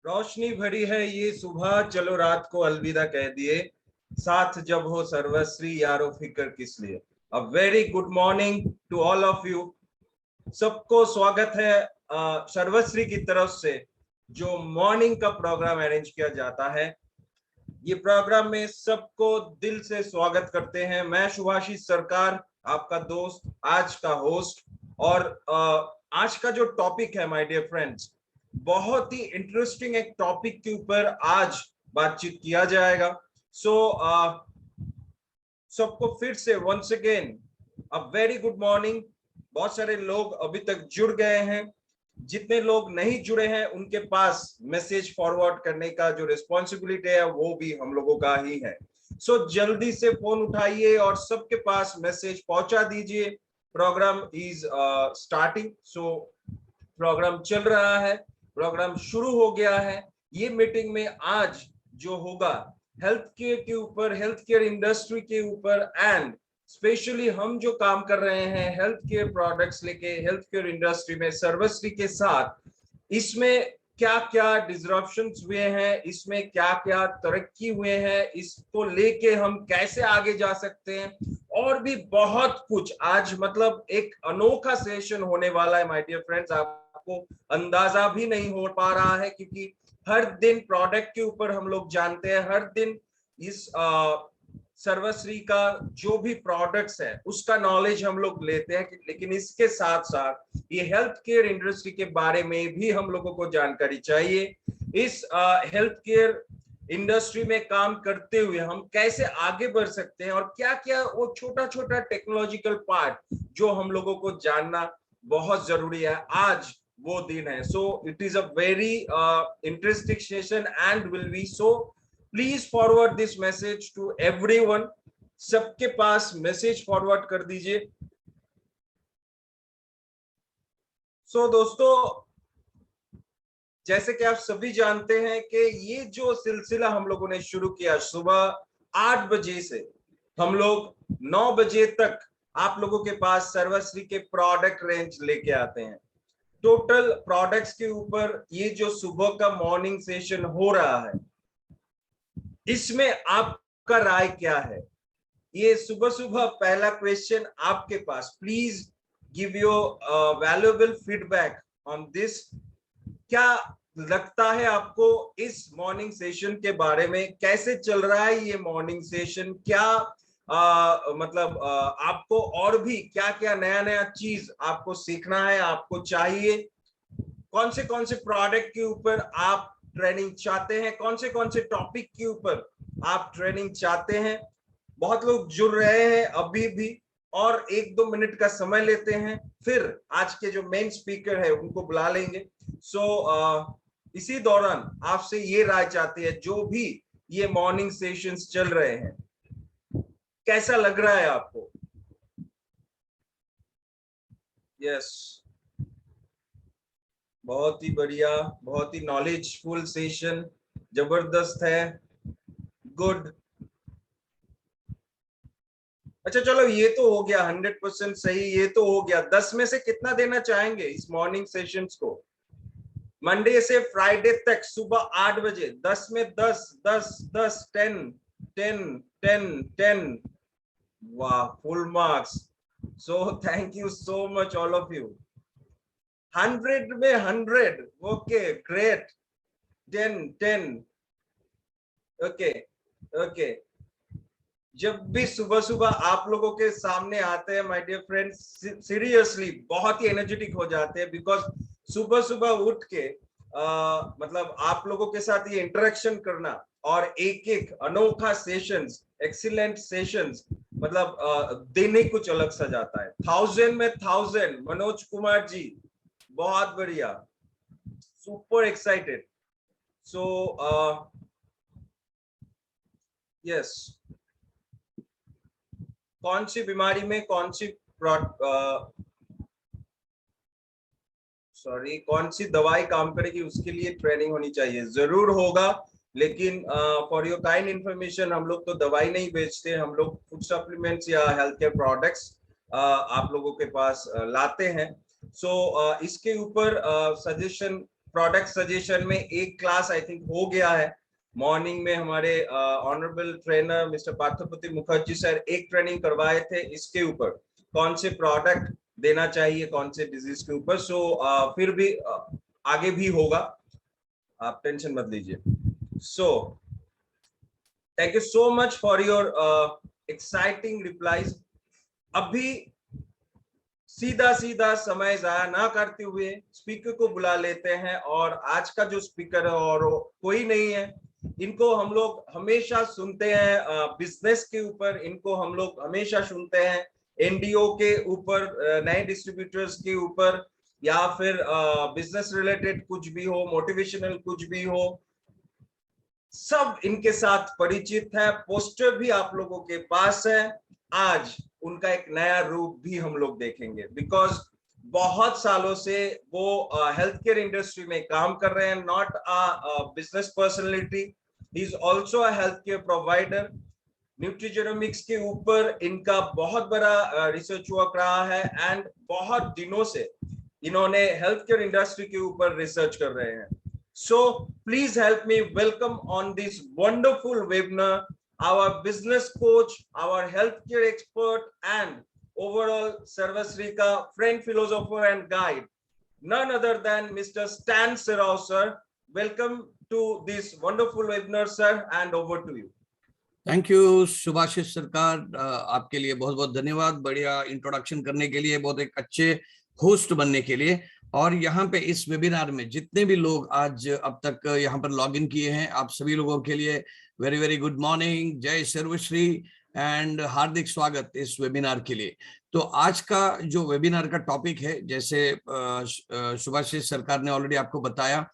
रोशनी भरी है ये सुबह, चलो रात को अलविदा कह दिए, साथ जब हो सर्वश्री यारो फिक्र किस लिए। A very good morning to all of you. सबको स्वागत है सर्वश्री की तरफ से, जो मॉर्निंग का प्रोग्राम अरेंज किया जाता है। ये प्रोग्राम में सबको दिल से स्वागत करते हैं। मैं शुभाशीष सरकार, आपका दोस्त, आज का होस्ट। और आज का जो टॉपिक है माय डियर फ्रेंड्स, बहुत ही इंटरेस्टिंग एक टॉपिक के ऊपर आज बातचीत किया जाएगा। सो सबको फिर से once again a very good morning. बहुत सारे लोग अभी तक जुड़ गए हैं, जितने लोग नहीं जुड़े हैं उनके पास मैसेज फॉरवर्ड करने का जो रिस्पॉन्सिबिलिटी है वो भी हम लोगों का ही है। सो जल्दी से फोन उठाइए और सबके पास मैसेज पहुंचा दीजिए। Programme is starting. So programme चल रहा है, प्रोग्राम शुरू हो गया है। ये मीटिंग में आज जो होगा हेल्थ केयर के ऊपर, हेल्थ केयर इंडस्ट्री के ऊपर, एंड स्पेशली हम जो काम कर रहे हैं हेल्थ केयर प्रोडक्ट्स लेके हेल्थ केयर इंडस्ट्री में सर्वश्री के साथ, इसमें क्या क्या डिसरप्शंस हुए हैं, इसमें क्या क्या तरक्की हुए हैं, इसको लेके हम कैसे आगे जा सकते हैं, और भी बहुत कुछ। आज मतलब एक अनोखा सेशन होने वाला है माय डियर फ्रेंड्स। आपको अंदाजा भी नहीं हो पा रहा है, क्योंकि हर दिन प्रोडक्ट के ऊपर हम लोग जानते हैं, हर दिन इस सर्वश्री का जो भी प्रोडक्ट्स है उसका नॉलेज हम लोग लेते हैं, लेकिन इसके साथ साथ ये हेल्थ केयर इंडस्ट्री के बारे में भी हम लोगों को जानकारी चाहिए। इस हेल्थ केयर इंडस्ट्री में काम करते हुए हम कैसे आगे बढ़ सकते हैं, और क्या क्या वो छोटा छोटा टेक्नोलॉजिकल पार्ट जो हम लोगों को जानना बहुत जरूरी है। आज वो दिन है। So it is a very interesting session and will be so, please forward this message to everyone. सबके पास मैसेज फॉरवर्ड कर दीजिए। सो दोस्तों, जैसे कि आप सभी जानते हैं कि ये जो सिलसिला हम लोगों ने शुरू किया सुबह 8 बजे से, हम लोग 9 बजे तक आप लोगों के पास सर्वश्री के प्रोडक्ट रेंज लेके आते हैं। टोटल प्रोडक्ट्स के ऊपर ये जो सुबह का मॉर्निंग सेशन हो रहा है, इसमें आपका राय क्या है? ये सुबह सुबह पहला क्वेश्चन आपके पास, please give your valuable feedback on this. क्या लगता है आपको इस मॉर्निंग सेशन के बारे में? कैसे चल रहा है ये मॉर्निंग सेशन? क्या मतलब आपको और भी क्या क्या नया नया चीज आपको सीखना है, आपको चाहिए? कौन से प्रोडक्ट के ऊपर आप ट्रेनिंग चाहते हैं? कौन से टॉपिक के ऊपर आप ट्रेनिंग चाहते हैं? बहुत लोग जुड़ रहे हैं अभी भी, और 1-2 मिनट का समय लेते हैं, फिर आज के जो मेन स्पीकर है उनको बुला लेंगे। सो इसी दौरान आपसे ये राय चाहते हैं, जो भी ये मॉर्निंग सेशंस चल रहे हैं, कैसा लग रहा है आपको? यस, बहुत ही बढ़िया, बहुत ही नॉलेजफुल सेशन, जबरदस्त है, गुड। अच्छा चलो, ये तो हो गया 100% सही, ये तो हो गया। 10 में से कितना देना चाहेंगे इस मॉर्निंग सेशंस को? मंडे से फ्राइडे तक सुबह 8 बजे, 10 में 10, 10, 10, 10, 10, 10, 10। वाह, full marks. So thank you so much all of you. 100 में 100, ओके ग्रेट। 10, 10, okay okay. जब भी सुबह सुबह आप लोगों के सामने आते हैं माय डियर फ्रेंड्स, सीरियसली बहुत ही एनर्जेटिक हो जाते हैं, बिकॉज सुबह सुबह उठ के मतलब आप लोगों के साथ ये इंटरेक्शन करना, और एक एक अनोखा सेशंस, एक्सीलेंट सेशंस, मतलब दिन ही कुछ अलग सा जाता है। 1000 में 1000, मनोज कुमार जी, बहुत बढ़िया, सुपर एक्साइटेड। सो यस, कौन सी बीमारी में कौन सी सॉरी कौन सी दवाई काम करेगी, उसके लिए ट्रेनिंग होनी चाहिए। जरूर होगा, लेकिन फॉर योर काइंड इंफॉर्मेशन, हम लोग तो दवाई नहीं बेचते, हम लोग फूड सप्लीमेंट्स या हेल्थ केयर प्रोडक्ट्स आप लोगों के पास लाते हैं। सो इसके ऊपर सजेशन प्रोडक्ट सजेशन में एक क्लास आई थिंक हो गया है। मॉर्निंग में हमारे honourable trainer mister Parthopati Mukherjee sir एक ट्रेनिंग करवाए थे इसके ऊपर, कौन से प्रोडक्ट देना चाहिए कौन से डिजीज के ऊपर। सो फिर भी आगे भी होगा, आप टेंशन मत लीजिए। सो thank you so much for your exciting replies. अभी सीधा सीधा समय जाया ना करते हुए स्पीकर को बुला लेते हैं, और आज का जो स्पीकर है और कोई नहीं है, इनको हम लोग हमेशा सुनते हैं बिजनेस के ऊपर, इनको हम लोग हमेशा सुनते हैं एनडीओ के ऊपर, नए डिस्ट्रीब्यूटर्स के ऊपर, या फिर बिजनेस रिलेटेड कुछ भी हो, मोटिवेशनल कुछ भी हो, सब इनके साथ परिचित है। पोस्टर भी आप लोगों के पास है। आज उनका एक नया रूप भी हम लोग देखेंगे, बिकॉज बहुत सालों से वो हेल्थ केयर इंडस्ट्री में काम कर रहे हैं, not a business personality, he is also a health care provider. Nutrigenomics के ऊपर इनका बहुत बड़ा रिसर्च वर्क रहा है, एंड बहुत दिनों से इन्होंने हेल्थ केयर इंडस्ट्री के ऊपर रिसर्च कर रहे हैं। So please help me welcome on this wonderful webinar our business coach, our healthcare expert, and overall Sarvasrika friend, philosopher, and guide, none other than Mr. Stan Serau, sir. Welcome to this wonderful webinar, sir, and over to you. Thank you Subhashish सरकार, आपके लिए बहुत बहुत धन्यवाद, बढ़िया introduction करने के लिए, बहुत एक अच्छे होस्ट बनने के लिए। और यहाँ पे इस वेबिनार में जितने भी लोग आज अब तक यहाँ पर लॉग इन किए हैं, आप सभी लोगों के लिए वेरी वेरी गुड मॉर्निंग, जय सर्वश्री एंड हार्दिक स्वागत इस वेबिनार के लिए। तो आज का जो वेबिनार का टॉपिक है, जैसे सुभाषिष सरकार ने ऑलरेडी आपको बताया,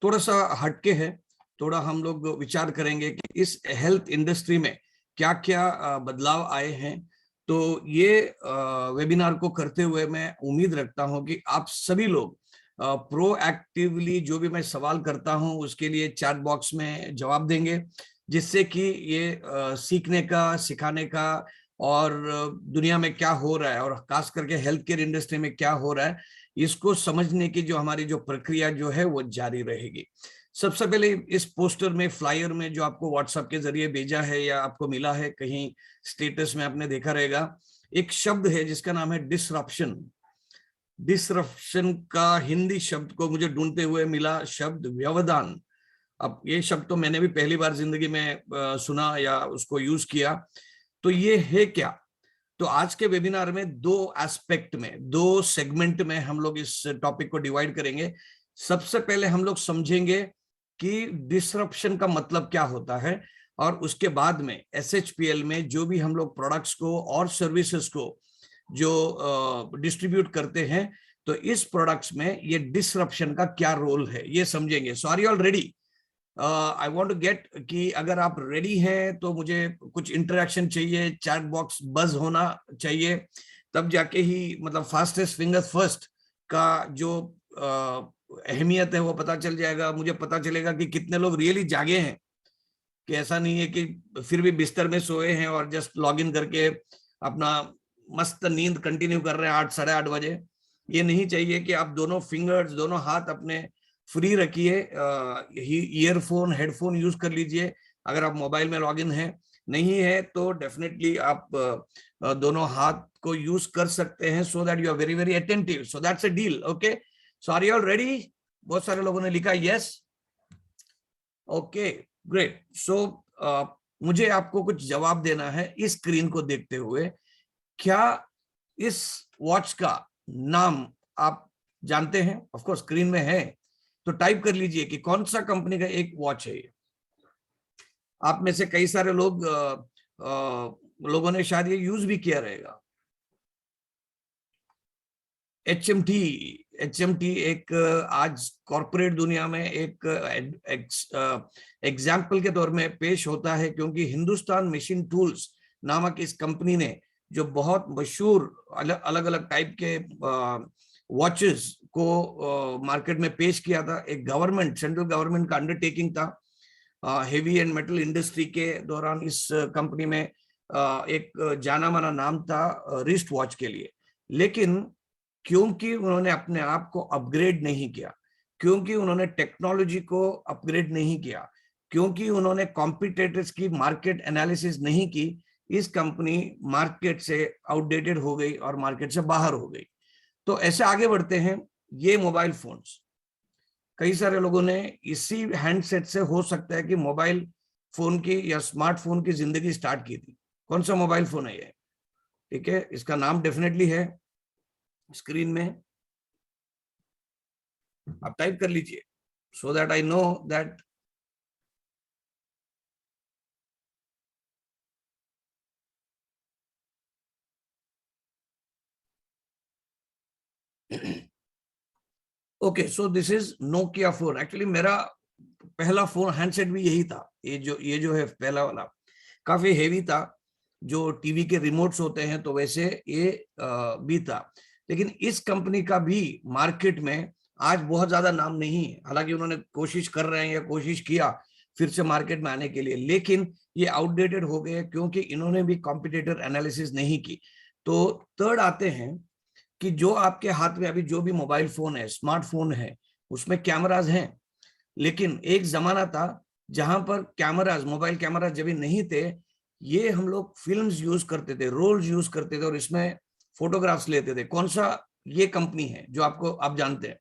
थोड़ा सा हटके है। थोड़ा हम लोग विचार करेंगे कि इस हेल्थ इंडस्ट्री में क्या क्या बदलाव आए हैं। तो ये वेबिनार को करते हुए मैं उम्मीद रखता हूं कि आप सभी लोग प्रोएक्टिवली जो भी मैं सवाल करता हूं उसके लिए चैट बॉक्स में जवाब देंगे, जिससे कि ये सीखने का, सिखाने का, और दुनिया में क्या हो रहा है और खास करके हेल्थ केयर इंडस्ट्री में क्या हो रहा है, इसको समझने की जो हमारी जो प्रक्रिया जो है वो जारी रहेगी। सबसे पहले इस पोस्टर में, फ्लायर में जो आपको व्हाट्सएप के जरिए भेजा है या आपको मिला है, कहीं स्टेटस में आपने देखा रहेगा, एक शब्द है जिसका नाम है डिसरप्शन। डिसरप्शन का हिंदी शब्द को मुझे ढूंढते हुए मिला शब्द व्यवधान। अब ये शब्द तो मैंने भी पहली बार जिंदगी में सुना या उसको यूज किया। तो ये है क्या? तो आज के वेबिनार में दो एस्पेक्ट में, दो सेगमेंट में हम लोग इस टॉपिक को डिवाइड करेंगे। सबसे पहले हम लोग समझेंगे कि डिसरप्शन का मतलब क्या होता है, और उसके बाद में SHPL में जो भी हम लोग प्रोडक्ट्स को और सर्विसेज को जो डिस्ट्रीब्यूट करते हैं, तो इस प्रोडक्ट्स में ये डिसरप्शन का क्या रोल है ये समझेंगे। So are you all ready? I want to get कि अगर आप रेडी हैं तो मुझे कुछ इंटरेक्शन चाहिए, चैट बॉक्स बज होना चाहिए, तब जाके ही मतलब फास्टेस्ट फिंगर्स फर्स्ट का जो अहमियत है वो पता चल जाएगा। मुझे पता चलेगा कि कितने लोग रियली जागे हैं, कि ऐसा नहीं है कि फिर भी बिस्तर में सोए हैं और जस्ट लॉग इन करके अपना मस्त नींद कंटिन्यू कर रहे हैं 8 साढ़े 8 बजे। ये नहीं चाहिए कि आप दोनों फिंगर्स, दोनों हाथ अपने फ्री रखिए, ईयरफोन, हेडफोन यूज कर लीजिए अगर आप मोबाइल में लॉग इन है। नहीं है तो डेफिनेटली आप दोनों हाथ को यूज कर सकते हैं, so that you are very very attentive. So that's a deal. Okay, so are you all ready? बहुत सारे लोगों ने लिखा यस। Okay, great. सो मुझे आपको कुछ जवाब देना है इस स्क्रीन को देखते हुए। क्या इस वॉच का नाम आप जानते हैं? ऑफ कोर्स स्क्रीन में है, तो टाइप कर लीजिए कि कौन सा कंपनी का एक वॉच है ये। आप में से कई सारे लोगों ने शायद ये यूज भी किया रहेगा। HMT एक आज कॉर्पोरेट दुनिया में एक एग्जाम्पल के तौर में पेश होता है, क्योंकि हिंदुस्तान मशीन टूल्स नामक इस कंपनी ने जो बहुत मशहूर अलग अलग टाइप के वॉचेस को मार्केट में पेश किया था। एक गवर्नमेंट, सेंट्रल गवर्नमेंट का अंडरटेकिंग था। हेवी एंड मेटल इंडस्ट्री के दौरान इस कंपनी में एक जाना माना नाम था रिस्ट वॉच के लिए। लेकिन क्योंकि उन्होंने अपने आप को अपग्रेड नहीं किया, क्योंकि उन्होंने टेक्नोलॉजी को अपग्रेड नहीं किया, क्योंकि उन्होंने कॉम्पिटिटर्स की मार्केट एनालिसिस नहीं की, इस कंपनी मार्केट से आउटडेटेड हो गई और मार्केट से बाहर हो गई। तो ऐसे आगे बढ़ते हैं। ये मोबाइल फोन्स, कई सारे लोगों ने इसी हैंडसेट से हो सकता है कि मोबाइल फोन की या स्मार्टफोन की जिंदगी स्टार्ट की थी। कौन सा मोबाइल फोन है ये? ठीक है, इसका नाम डेफिनेटली है स्क्रीन में, आप टाइप कर लीजिए so that I know that okay. So this is Nokia phone. Actually मेरा पहला फोन हैंडसेट भी यही था। ये जो है पहला वाला, काफी हेवी था, जो टीवी के रिमोट्स होते हैं तो वैसे ये भी था। लेकिन इस कंपनी का भी मार्केट में आज बहुत ज्यादा नाम नहीं है। हालांकि उन्होंने कोशिश कर रहे हैं या कोशिश किया फिर से मार्केट में आने के लिए, लेकिन ये आउटडेटेड हो गए क्योंकि इन्होंने भी कॉम्पिटिटर एनालिसिस नहीं की। तो थर्ड आते हैं कि जो आपके हाथ में अभी जो भी मोबाइल फोन है, स्मार्टफोन है, उसमें कैमराज हैं। लेकिन एक जमाना था जहां पर कैमराज, मोबाइल कैमराज जब भी नहीं थे, ये हम लोग फिल्म्स यूज करते थे, रोल्स यूज करते थे और इसमें फोटोग्राफ्स लेते थे। कौन सा ये कंपनी है जो आप जानते हैं?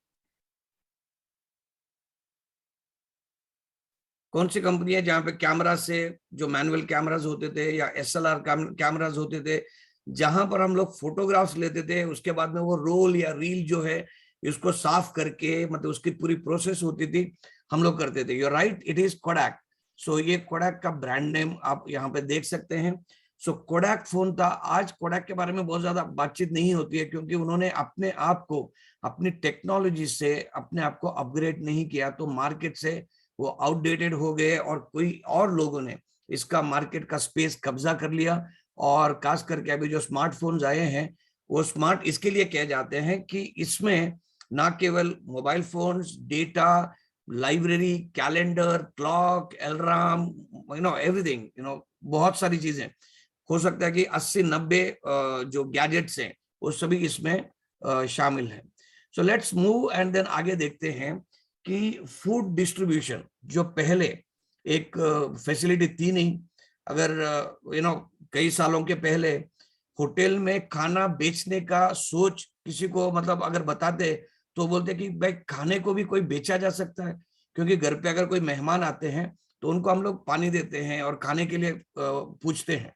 कौन सी कंपनी है जहां पे कैमरा से, जो मैनुअल कैमराज होते थे या एसएलआर कैमराज होते थे, जहां पर हम लोग फोटोग्राफ्स लेते थे, उसके बाद में वो रोल या रील जो है इसको साफ करके, मतलब उसकी पूरी प्रोसेस होती थी, हम लोग करते थे। You're right, it is Kodak. सो ये कोडैक का ब्रांड नेम आप यहाँ पे देख सकते हैं। सो कोडैक फोन था। आज कोडैक के बारे में बहुत ज्यादा बातचीत नहीं होती है क्योंकि उन्होंने अपने आप को, अपनी टेक्नोलॉजी से अपने आप को अपग्रेड नहीं किया, तो मार्केट से वो आउटडेटेड हो गए और कोई और लोगों ने इसका मार्केट का स्पेस कब्जा कर लिया। और खास करके अभी जो स्मार्टफोन्स आए हैं, वो स्मार्ट इसके लिए कहे जाते हैं कि इसमें ना केवल mobile phones, data, library, calendar, clock, alarm, everything, बहुत सारी चीजें, हो सकता है कि 80-90 जो गैजेट्स हैं वो सभी इसमें शामिल है। So let's move and then आगे देखते हैं कि फूड डिस्ट्रीब्यूशन, जो पहले एक फैसिलिटी थी नहीं। अगर कई सालों के पहले होटल में खाना बेचने का सोच किसी को, मतलब अगर बताते तो बोलते कि भाई खाने को भी कोई बेचा जा सकता है, क्योंकि घर पे अगर कोई मेहमान आते हैं तो उनको हम लोग पानी देते हैं और खाने के लिए पूछते हैं,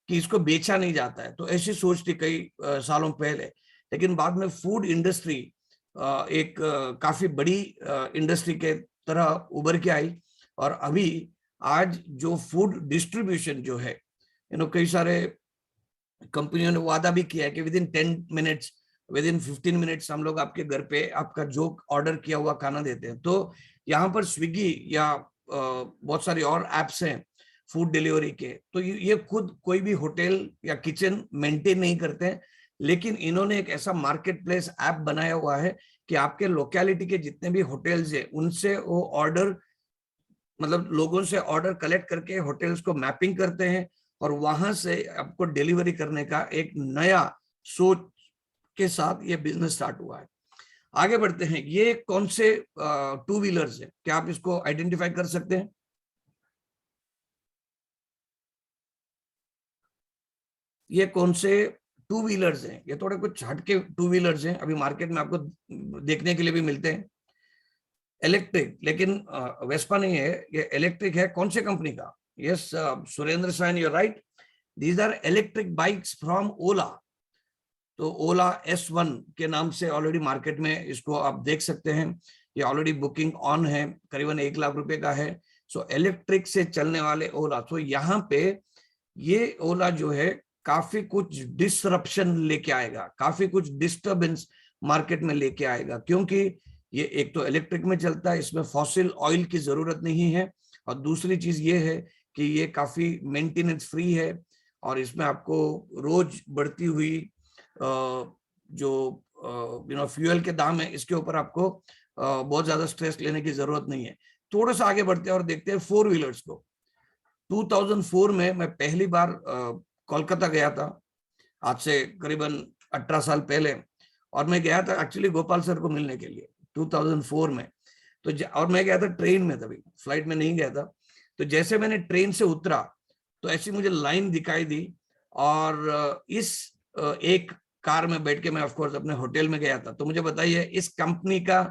कि इसको बेचा नहीं जाता है। तो ऐसी सोच थी कई सालों पहले। लेकिन बाद में फूड इंडस्ट्री एक काफी बड़ी इंडस्ट्री के तरह उभर के आई। और अभी आज जो फूड डिस्ट्रीब्यूशन जो है, कई सारे कंपनियों ने वादा भी किया है कि with in 10 minutes, with in 15 minutes हम लोग आपके घर पे आपका जो ऑर्डर किया हुआ खाना देते हैं। तो यहाँ पर स्विगी या बहुत सारी और एप्स हैं फूड डिलीवरी के, तो ये खुद कोई भी होटल या किचन मेंटेन नहीं करते हैं, लेकिन इन्होंने एक ऐसा मार्केट प्लेस ऐप बनाया हुआ है कि आपके लोकेलिटी के जितने भी होटल्स हैं उनसे वो ऑर्डर, मतलब लोगों से ऑर्डर कलेक्ट करके होटल्स को मैपिंग करते हैं और वहां से आपको डिलीवरी करने का एक नया सोच के साथ ये बिजनेस स्टार्ट हुआ है। आगे बढ़ते हैं। ये कौन से टू व्हीलर्स है, क्या आप इसको आइडेंटिफाई कर सकते हैं? ये कौन से टू व्हीलर्स हैं? ये थोड़े कुछ हटके टू व्हीलर्स हैं, अभी मार्केट में आपको देखने के लिए भी मिलते हैं इलेक्ट्रिक, लेकिन वेस्पा नहीं है, ये इलेक्ट्रिक है। कौन से कंपनी का? Yes Surendra Sain, you right, these are electric bikes from Ola. तो ओला S1 के नाम से ऑलरेडी मार्केट में इसको आप देख सकते हैं। ये ऑलरेडी बुकिंग ऑन है, करीबन 1 लाख रुपए का है। सो इलेक्ट्रिक से चलने वाले ओला, तो यहाँ पे ये ओला जो है काफी कुछ डिसरप्शन लेके आएगा, काफी कुछ डिस्टरबेंस मार्केट में लेके आएगा, क्योंकि ये एक तो इलेक्ट्रिक में चलता है, इसमें फॉसिल ऑयल की जरूरत नहीं है, और दूसरी चीज ये है कि ये काफी मेंटेनेंस फ्री है, और इसमें आपको रोज बढ़ती हुई जो फ्यूल के दाम है इसके ऊपर आपको बहुत ज्यादा स्ट्रेस लेने की जरूरत नहीं है। थोड़ा सा आगे बढ़ते हैं और देखते हैं फोर व्हीलर्स को। 2004 में मैं पहली बार कोलकाता गया था, आज से करीबन 18 साल पहले, और मैं गया था एक्चुअली गोपाल सर को मिलने के लिए 2004 में। तो और मैं गया था ट्रेन में, तभी फ्लाइट में नहीं गया था। तो जैसे मैंने ट्रेन से उतरा तो ऐसी मुझे लाइन दिखाई दी, और इस एक कार में बैठ के मैं ऑफ कोर्स अपने होटल में गया था। तो मुझे बताइए इस कंपनी का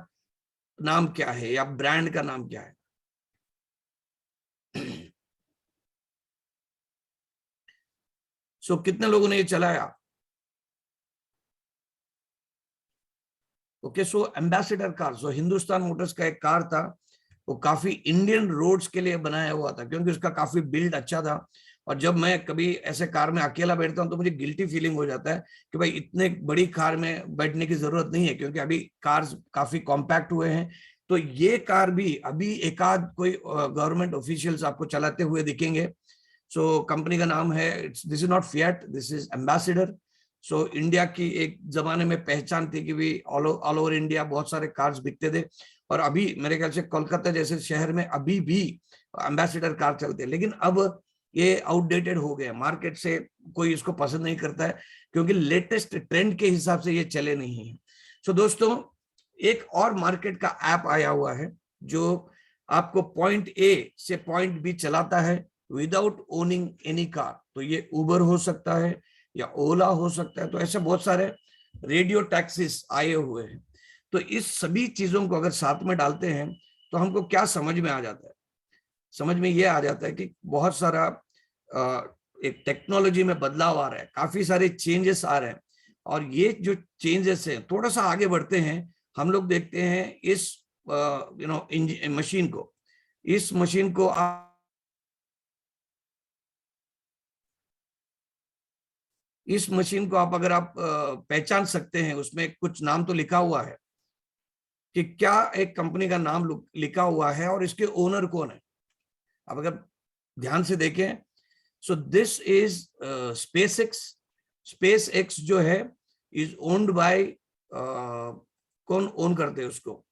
नाम क्या है या ब्रांड का नाम क्या है? सो कितने लोगों ने ये चलाया? ओके, सो एम्बेसडर कार, सो हिंदुस्तान मोटर्स का एक कार था, वो काफी इंडियन रोड्स के लिए बनाया हुआ था क्योंकि उसका काफी बिल्ड अच्छा था। और जब मैं कभी ऐसे कार में अकेला बैठता हूँ तो मुझे गिल्टी फीलिंग हो जाता है कि भाई इतने बड़ी कार में बैठने की जरूरत नहीं है, क्योंकि अभी कार्स काफी कॉम्पैक्ट हुए हैं। तो ये कार भी अभी एक आध कोई गवर्नमेंट ऑफिशियल्स आपको चलाते हुए दिखेंगे। सो कंपनी का नाम है, this is not fiat, this is ambassador. So India की एक जमाने में पहचान थी कि भी ऑल ओवर इंडिया बहुत सारे कार्स बिकते थे, और अभी मेरे ख्याल से कोलकाता जैसे शहर में अभी भी एम्बेसडर कार चलते हैं। लेकिन अब ये आउटडेटेड हो गए, मार्केट से कोई इसको पसंद नहीं करता है क्योंकि लेटेस्ट ट्रेंड के हिसाब से ये चले नहीं है। सो दोस्तों, एक और मार्केट का ऐप आया हुआ है जो आपको पॉइंट ए से पॉइंट बी चलाता है विदाउट ओनिंग एनी कार। तो ये उबर हो सकता है या ओला हो सकता है। तो ऐसे बहुत सारे रेडियो टैक्सीज आए हुए हैं। तो इस सभी चीजों को अगर साथ में डालते हैं तो हमको क्या समझ में आ जाता है? समझ में ये आ जाता है कि बहुत सारा एक टेक्नोलॉजी में बदलाव आ रहा है, काफी सारे चेंजेस आ रहे हैं। और ये जो चेंजेस हैं, थोड़ा सा आगे बढ़ते हैं, हम लोग देखते हैं इस मशीन को, इस मशीन को इस मशीन को आप अगर आप पहचान सकते हैं, उसमें कुछ नाम तो लिखा हुआ है कि क्या एक कंपनी का नाम लिखा हुआ है और इसके ओनर कौन है। आप अगर ध्यान से देखें, so this is space x. Space x जो है इज ओन्ड बाय, कौन ओन करते हैं उसको?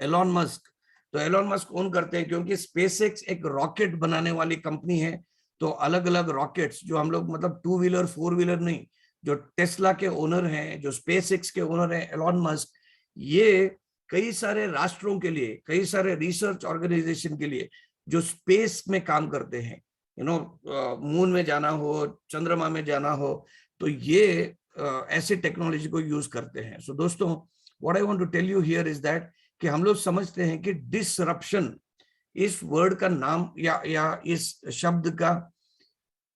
Elon Musk. तो एलॉन मस्क ओन करते हैं क्योंकि स्पेस एक्स एक रॉकेट बनाने वाली कंपनी है। तो अलग अलग रॉकेट्स जो हम लोग, मतलब 2 व्हीलर 4 व्हीलर नहीं, जो टेस्ला के ओनर हैं, जो स्पेस एक्स के ओनर हैं एलॉन मस्क, ये कई सारे राष्ट्रों के लिए, कई सारे रिसर्च ऑर्गेनाइजेशन के लिए जो स्पेस में काम करते हैं, मून में जाना हो, चंद्रमा में जाना हो, तो ये ऐसे टेक्नोलॉजी को यूज करते हैं। सो दोस्तों, what I want to tell you here is that कि हम लोग समझते हैं कि डिसरप्शन इस वर्ड का नाम या इस शब्द का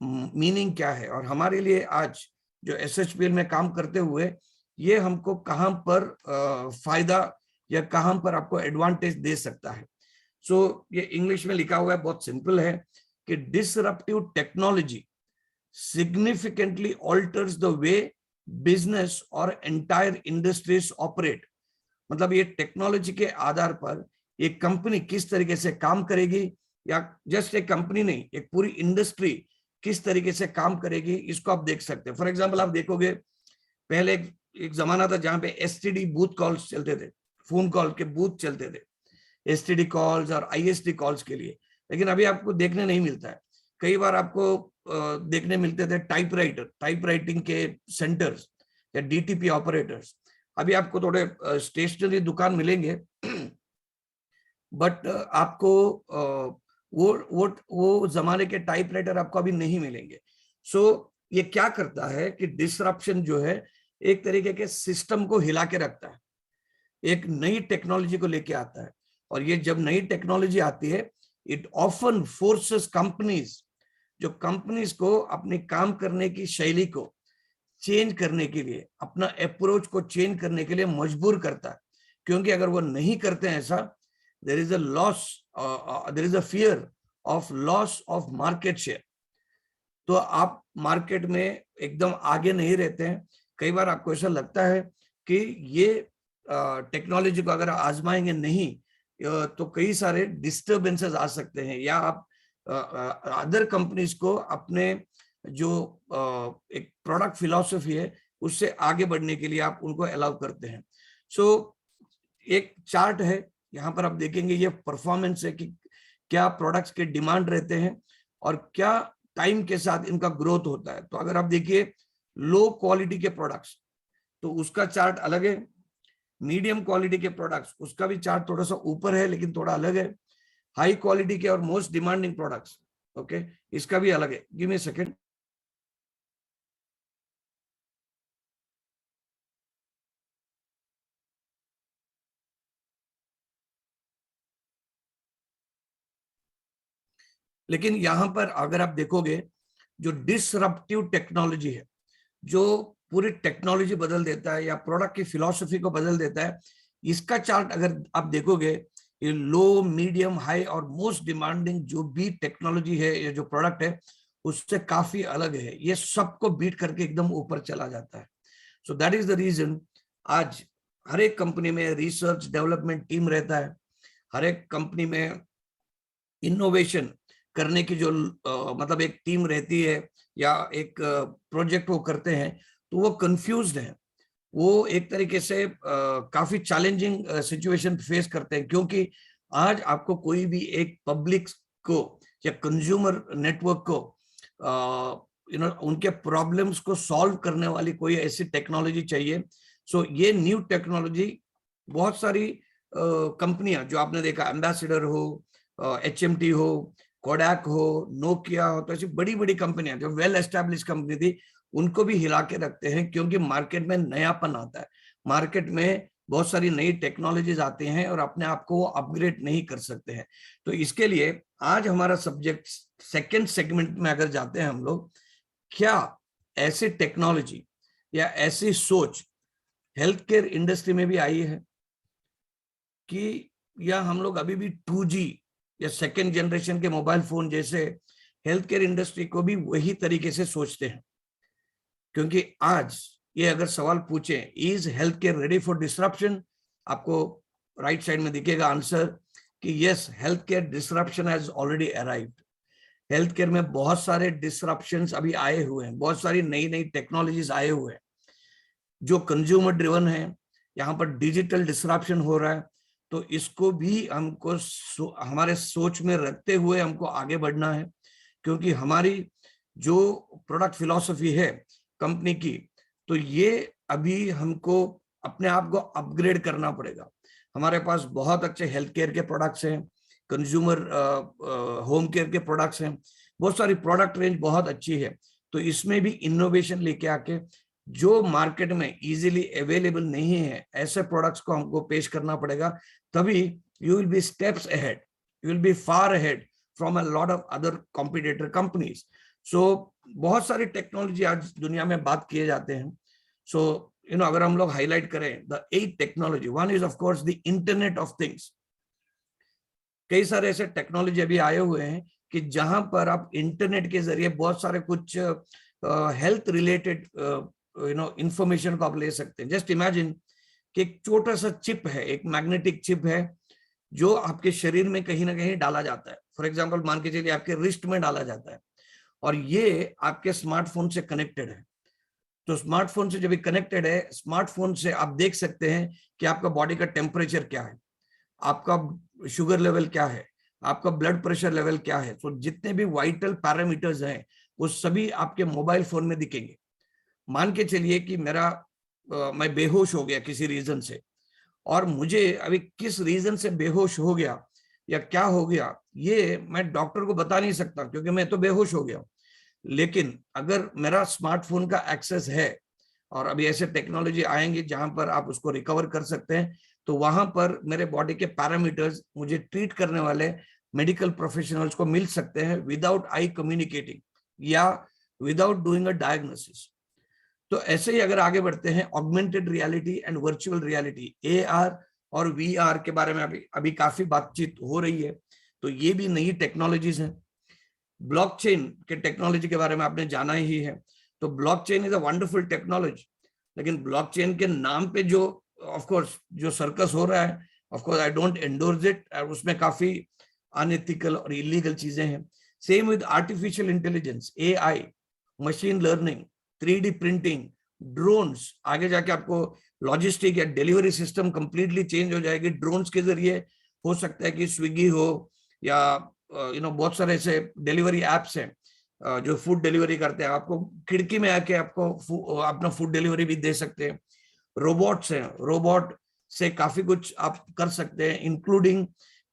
मीनिंग क्या है, और हमारे लिए आज जो SHPL में काम करते हुए ये हमको कहां पर फायदा या कहां पर आपको एडवांटेज दे सकता है। सो ये इंग्लिश में लिखा हुआ है, बहुत सिंपल है कि disruptive technology significantly alters the way business और एंटायर इंडस्ट्रीज ऑपरेट। मतलब ये टेक्नोलॉजी के आधार पर एक कंपनी किस तरीके से काम करेगी, या जस्ट एक कंपनी नहीं, एक पूरी इंडस्ट्री किस तरीके से काम करेगी, इसको आप देख सकते हैं। फॉर एग्जांपल, आप देखोगे पहले एक जमाना था जहां पे STD बूथ कॉल्स चलते थे, फोन कॉल के बूथ चलते थे, STD कॉल्स और ISD कॉल्स के लिए। लेकिन अभी आपको देखने नहीं मिलता है। कई बार आपको देखने मिलते थे टाइप राइटिंग के सेंटर्स या DTP ऑपरेटर्स। अभी आपको थोड़े स्टेशनरी दुकान मिलेंगे बट आपको वो जमाने के टाइपराइटर आपको अभी नहीं मिलेंगे। सो ये क्या करता है कि डिसरप्शन जो है एक तरीके के सिस्टम को हिला के रखता है, एक नई टेक्नोलॉजी को लेके आता है। और ये जब नई टेक्नोलॉजी आती है, इट ऑफन फोर्सेस कंपनीज, जो कंपनीज को अपने काम करने की शैली को चेंज करने के लिए, अपना अप्रोच को चेंज करने के लिए मजबूर करता है। क्योंकि अगर वो नहीं करते हैं ऐसा, there is a loss, there is a fear of loss of market share. तो आप मार्केट में एकदम आगे नहीं रहते हैं। कई बार आपको ऐसा लगता है कि ये टेक्नोलॉजी को अगर आजमाएंगे नहीं तो कई सारे डिस्टर्बेंसेस आ सकते हैं, या आप अदर कंपनीज को अपने जो एक प्रोडक्ट फिलॉसफी है उससे आगे बढ़ने के लिए आप उनको अलाउ करते हैं। सो एक चार्ट है, यहाँ पर आप देखेंगे ये परफॉर्मेंस है कि क्या प्रोडक्ट्स के डिमांड रहते हैं और क्या टाइम के साथ इनका ग्रोथ होता है। तो अगर आप देखिए लो क्वालिटी के प्रोडक्ट्स तो उसका चार्ट अलग है, मीडियम क्वालिटी के प्रोडक्ट्स, उसका भी चार्ट थोड़ा सा ऊपर है लेकिन थोड़ा अलग है। हाई क्वालिटी के और मोस्ट डिमांडिंग प्रोडक्ट्स, ओके, इसका भी अलग है। Give me a second. लेकिन यहां पर अगर आप देखोगे, जो डिसरप्टिव टेक्नोलॉजी है, जो पूरी टेक्नोलॉजी बदल देता है या प्रोडक्ट की फिलॉसफी को बदल देता है, इसका चार्ट अगर आप देखोगे, ये लो, मीडियम, हाई और मोस्ट डिमांडिंग जो भी टेक्नोलॉजी है, ये जो प्रोडक्ट है, उससे काफी अलग है। ये सबको बीट करके एकदम ऊपर चला जाता है। So that is the reason आज हर एक कंपनी में रिसर्च डेवलपमेंट टीम रहता है, हर एक कंपनी में इनोवेशन करने की जो मतलब एक टीम रहती है या एक प्रोजेक्ट वो करते हैं, तो वो कंफ्यूज्ड है। वो एक तरीके से काफी चैलेंजिंग सिचुएशन फेस करते हैं, क्योंकि आज आपको कोई भी एक पब्लिक को या कंज्यूमर नेटवर्क को उनके प्रॉब्लम्स को सॉल्व करने वाली कोई ऐसी टेक्नोलॉजी चाहिए। सो ये न्यू टेक्नोलॉजी बहुत सारी कंपनियां जो आपने देखा, एम्बेसडर हो, HMT हो, कोडैक हो, नोकिया हो, तो ऐसी बड़ी बड़ी कंपनियां जो वेल एस्टेब्लिश कंपनी थी, उनको भी हिला के रखते हैं, क्योंकि मार्केट में नयापन आता है, मार्केट में बहुत सारी नई टेक्नोलॉजीज आती हैं और अपने आप को अपग्रेड नहीं कर सकते हैं। तो इसके लिए आज हमारा सब्जेक्ट सेकंड सेगमेंट में अगर जाते हैं हम लोग, क्या ऐसी टेक्नोलॉजी या ऐसी सोच हेल्थ केयर इंडस्ट्री में भी आई है, कि या हम लोग अभी भी 2G या सेकेंड जनरेशन के मोबाइल फोन जैसे हेल्थ केयर इंडस्ट्री को भी वही तरीके से सोचते हैं। क्योंकि आज ये अगर सवाल पूछे, is health care ready for disruption, आपको राइट साइड में दिखेगा आंसर कि yes, health care disruption has already arrived. Health care में बहुत सारे डिसरप्शंस अभी आए हुए हैं, बहुत सारी नई नई टेक्नोलॉजीज आए हुए हैं जो कंज्यूमर ड्रिवन है। यहाँ पर डिजिटल डिसरप्शन हो रहा है, तो इसको भी हमको हमारे सोच में रखते हुए हमको आगे बढ़ना है, क्योंकि हमारी जो प्रोडक्ट फिलॉसफी है कंपनी की, तो ये अभी हमको अपने आप को अपग्रेड करना पड़ेगा। हमारे पास बहुत अच्छे हेल्थ केयर के प्रोडक्ट्स हैं, कंज्यूमर होम केयर के प्रोडक्ट्स हैं, बहुत सारी प्रोडक्ट रेंज बहुत अच्छी है। तो इसमें भी इनोवेशन लेके आके जो मार्केट में इजीली अवेलेबल नहीं है, ऐसे प्रोडक्ट्स को हमको पेश करना पड़ेगा, तभी you will be steps ahead, you will be far ahead from a lot of other competitor companies. So बहुत सारी टेक्नोलॉजी आज दुनिया में बात किए जाते हैं। सो अगर हम लोग हाईलाइट करें the 8 technology, one is of course the internet of things. कई सारे ऐसे टेक्नोलॉजी अभी आए हुए हैं कि जहां पर आप इंटरनेट के जरिए बहुत सारे कुछ हेल्थ रिलेटेड इंफॉर्मेशन को आप ले सकते हैं। जस्ट इमेजिन कि एक छोटा सा चिप है, एक मैग्नेटिक चिप है, जो आपके शरीर में कहीं ना कहीं डाला जाता है। फॉर एग्जांपल मान के चलिए आपके रिस्ट में डाला जाता है, और ये आपके स्मार्टफोन से कनेक्टेड है। तो स्मार्टफोन से जब ये कनेक्टेड है, स्मार्टफोन से आप देख सकते हैं कि आपका बॉडी का टेम्परेचर क्या है, आपका शुगर लेवल क्या है, आपका ब्लड प्रेशर लेवल क्या है। तो जितने भी वाइटल पैरामीटर्स हैं वो सभी आपके मोबाइल फोन में दिखेंगे। मान के चलिए कि मैं बेहोश हो गया किसी रीजन से, और मुझे अभी किस रीजन से बेहोश हो गया या क्या हो गया, ये मैं डॉक्टर को बता नहीं सकता, क्योंकि मैं तो बेहोश हो गया। लेकिन अगर मेरा स्मार्टफोन का एक्सेस है, और अभी ऐसे टेक्नोलॉजी आएंगे जहां पर आप उसको रिकवर कर सकते हैं, तो वहां पर मेरे बॉडी के पैरामीटर्स मुझे ट्रीट करने वाले मेडिकल प्रोफेशनल्स को मिल सकते हैं विदाउट आई कम्युनिकेटिंग या विदाउट डूइंग अ डायग्नोसिस। तो ऐसे ही अगर आगे बढ़ते हैं, augmented reality and virtual reality, AR और VR के बारे में अभी काफी बातचीत हो रही है, तो ये भी नई टेक्नोलॉजीज हैं। ब्लॉकचेन के टेक्नोलॉजी के बारे में आपने जाना ही है। तो blockchain is a wonderful technology, लेकिन ब्लॉकचेन के नाम पे जो ऑफ कोर्स जो सर्कस हो रहा है, of course I don't endorse it, उसमें काफी अनएथिकल और इलीगल चीजें हैं। Same with artificial intelligence, AI, machine learning, 3D printing, drones. आगे जाके आपको लॉजिस्टिक या डिलीवरी सिस्टम कंप्लीटली चेंज हो जाएगी। ड्रोन्स के जरिए हो सकता है कि स्विगी हो या बहुत सारे ऐसे डिलीवरी एप्स हैं जो फूड डिलीवरी करते हैं, आपको खिड़की में आके आपको अपना फूड डिलीवरी भी दे सकते हैं। रोबोट्स हैं, रोबोट से काफी कुछ आप कर सकते हैं, इंक्लूडिंग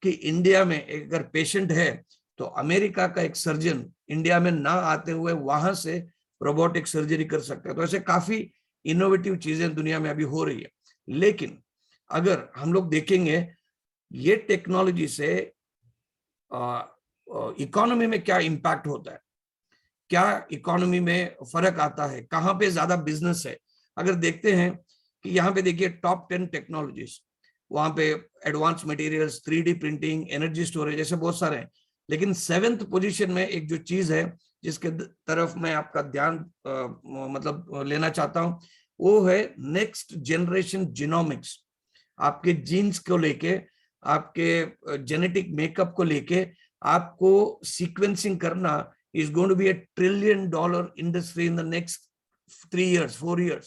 कि इंडिया में अगर पेशेंट है तो अमेरिका का एक सर्जन इंडिया में ना आते हुए वहां से रोबोटिक सर्जरी कर सकते हैं। तो ऐसे काफी इनोवेटिव चीजें दुनिया में अभी हो रही है। लेकिन अगर हम लोग देखेंगे ये टेक्नोलॉजी से इकोनॉमी में क्या इम्पैक्ट होता है, क्या इकोनॉमी में फर्क आता है, कहाँ पे ज्यादा बिजनेस है, अगर देखते हैं कि यहाँ पे देखिए टॉप 10 टेक्नोलॉजीज, वहां पे advance materials, 3D printing, energy storage, ऐसे बहुत सारे हैं। लेकिन 7th पोजीशन में एक जो चीज है जिसके तरफ मैं आपका ध्यान मतलब लेना चाहता हूं, वो है नेक्स्ट जनरेशन जीनोमिक्स। आपके जीन्स को लेके, आपके जेनेटिक मेकअप को लेके आपको सीक्वेंसिंग करना is going to be a $1 trillion industry in the next 3 years, 4 years.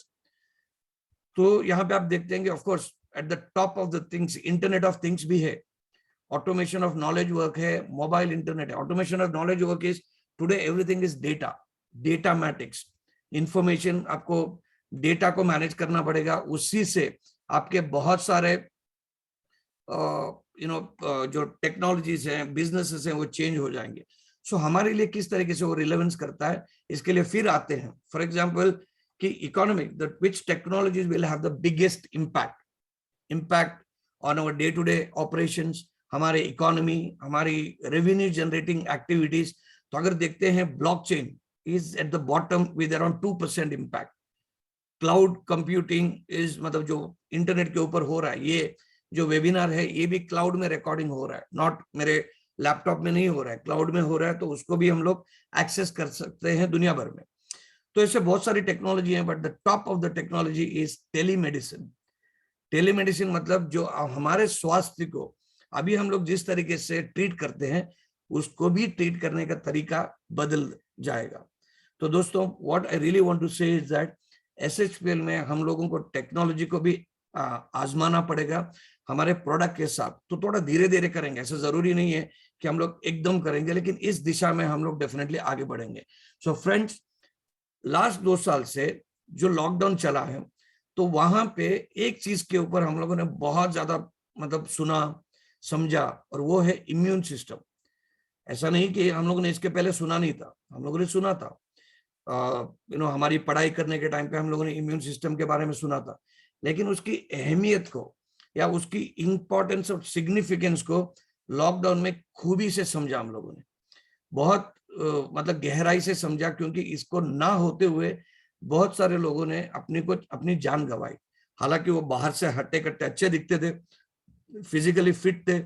तो यहाँ पे आप देखते हैं कि of course at the top of the things internet of things भी है, ऑटोमेशन ऑफ नॉलेज वर्क है, मोबाइल इंटरनेट है। Automation of knowledge work is today everything is data, data matrix, information, आपको डेटा को मैनेज करना पड़ेगा, उसी से आपके बहुत सारे जो टेक्नोलॉजीज हैं, बिजनेसेस हैं, वो चेंज हो जाएंगे। सो हमारे लिए किस तरीके से वो रिलेवेंस करता है, इसके लिए फिर आते हैं फॉर एग्जांपल कि economic that which technologies will have the biggest impact on our day to day operations, हमारे इकोनॉमी, हमारी रेवेन्यू जनरेटिंग एक्टिविटीज। तो अगर देखते हैं blockchain is at the bottom with around 2% impact. Cloud computing is मतलब जो internet के ऊपर हो रहा है, ये जो वेबिनार है ये भी क्लाउड में रिकॉर्डिंग हो रहा है, नॉट मेरे लैपटॉप में नहीं हो रहा है, क्लाउड में हो रहा है, तो उसको भी हम लोग एक्सेस कर सकते हैं दुनिया भर में। तो ऐसे बहुत सारी टेक्नोलॉजी है, but the top of the technology is telemedicine. Telemedicine मतलब जो हमारे स्वास्थ्य को अभी हम लोग जिस तरीके से ट्रीट करते हैं उसको भी ट्रीट करने का तरीका बदल जाएगा। तो दोस्तों what I really want to say is that SHPL में हम लोगों को टेक्नोलॉजी को भी आजमाना पड़ेगा हमारे प्रोडक्ट के साथ। तो थोड़ा धीरे धीरे करेंगे, ऐसा जरूरी नहीं है कि हम लोग एकदम करेंगे, लेकिन इस दिशा में हम लोग डेफिनेटली आगे बढ़ेंगे। सो फ्रेंड्स, लास्ट 2 साल से जो लॉकडाउन चला है, तो वहां पे एक चीज के ऊपर हम लोगों ने बहुत ज्यादा मतलब सुना, समझा, और वो है इम्यून सिस्टम। ऐसा नहीं कि हम लोगों ने इसके पहले सुना नहीं था, हम लोगों ने सुना था। हमारी पढ़ाई करने के टाइम पे हम लोगों ने इम्यून सिस्टम के बारे में सुना था, लेकिन उसकी अहमियत को या उसकी इंपॉर्टेंस और सिग्निफिकेंस को लॉकडाउन में खूबी से समझा हम लोगों ने, बहुत मतलब गहराई से समझा, क्योंकि इसको ना होते हुए बहुत सारे लोगों ने अपनी जान गंवाई। हालांकि वो बाहर से हट्टे कट्टे अच्छे दिखते थे, फिजिकली फिट थे,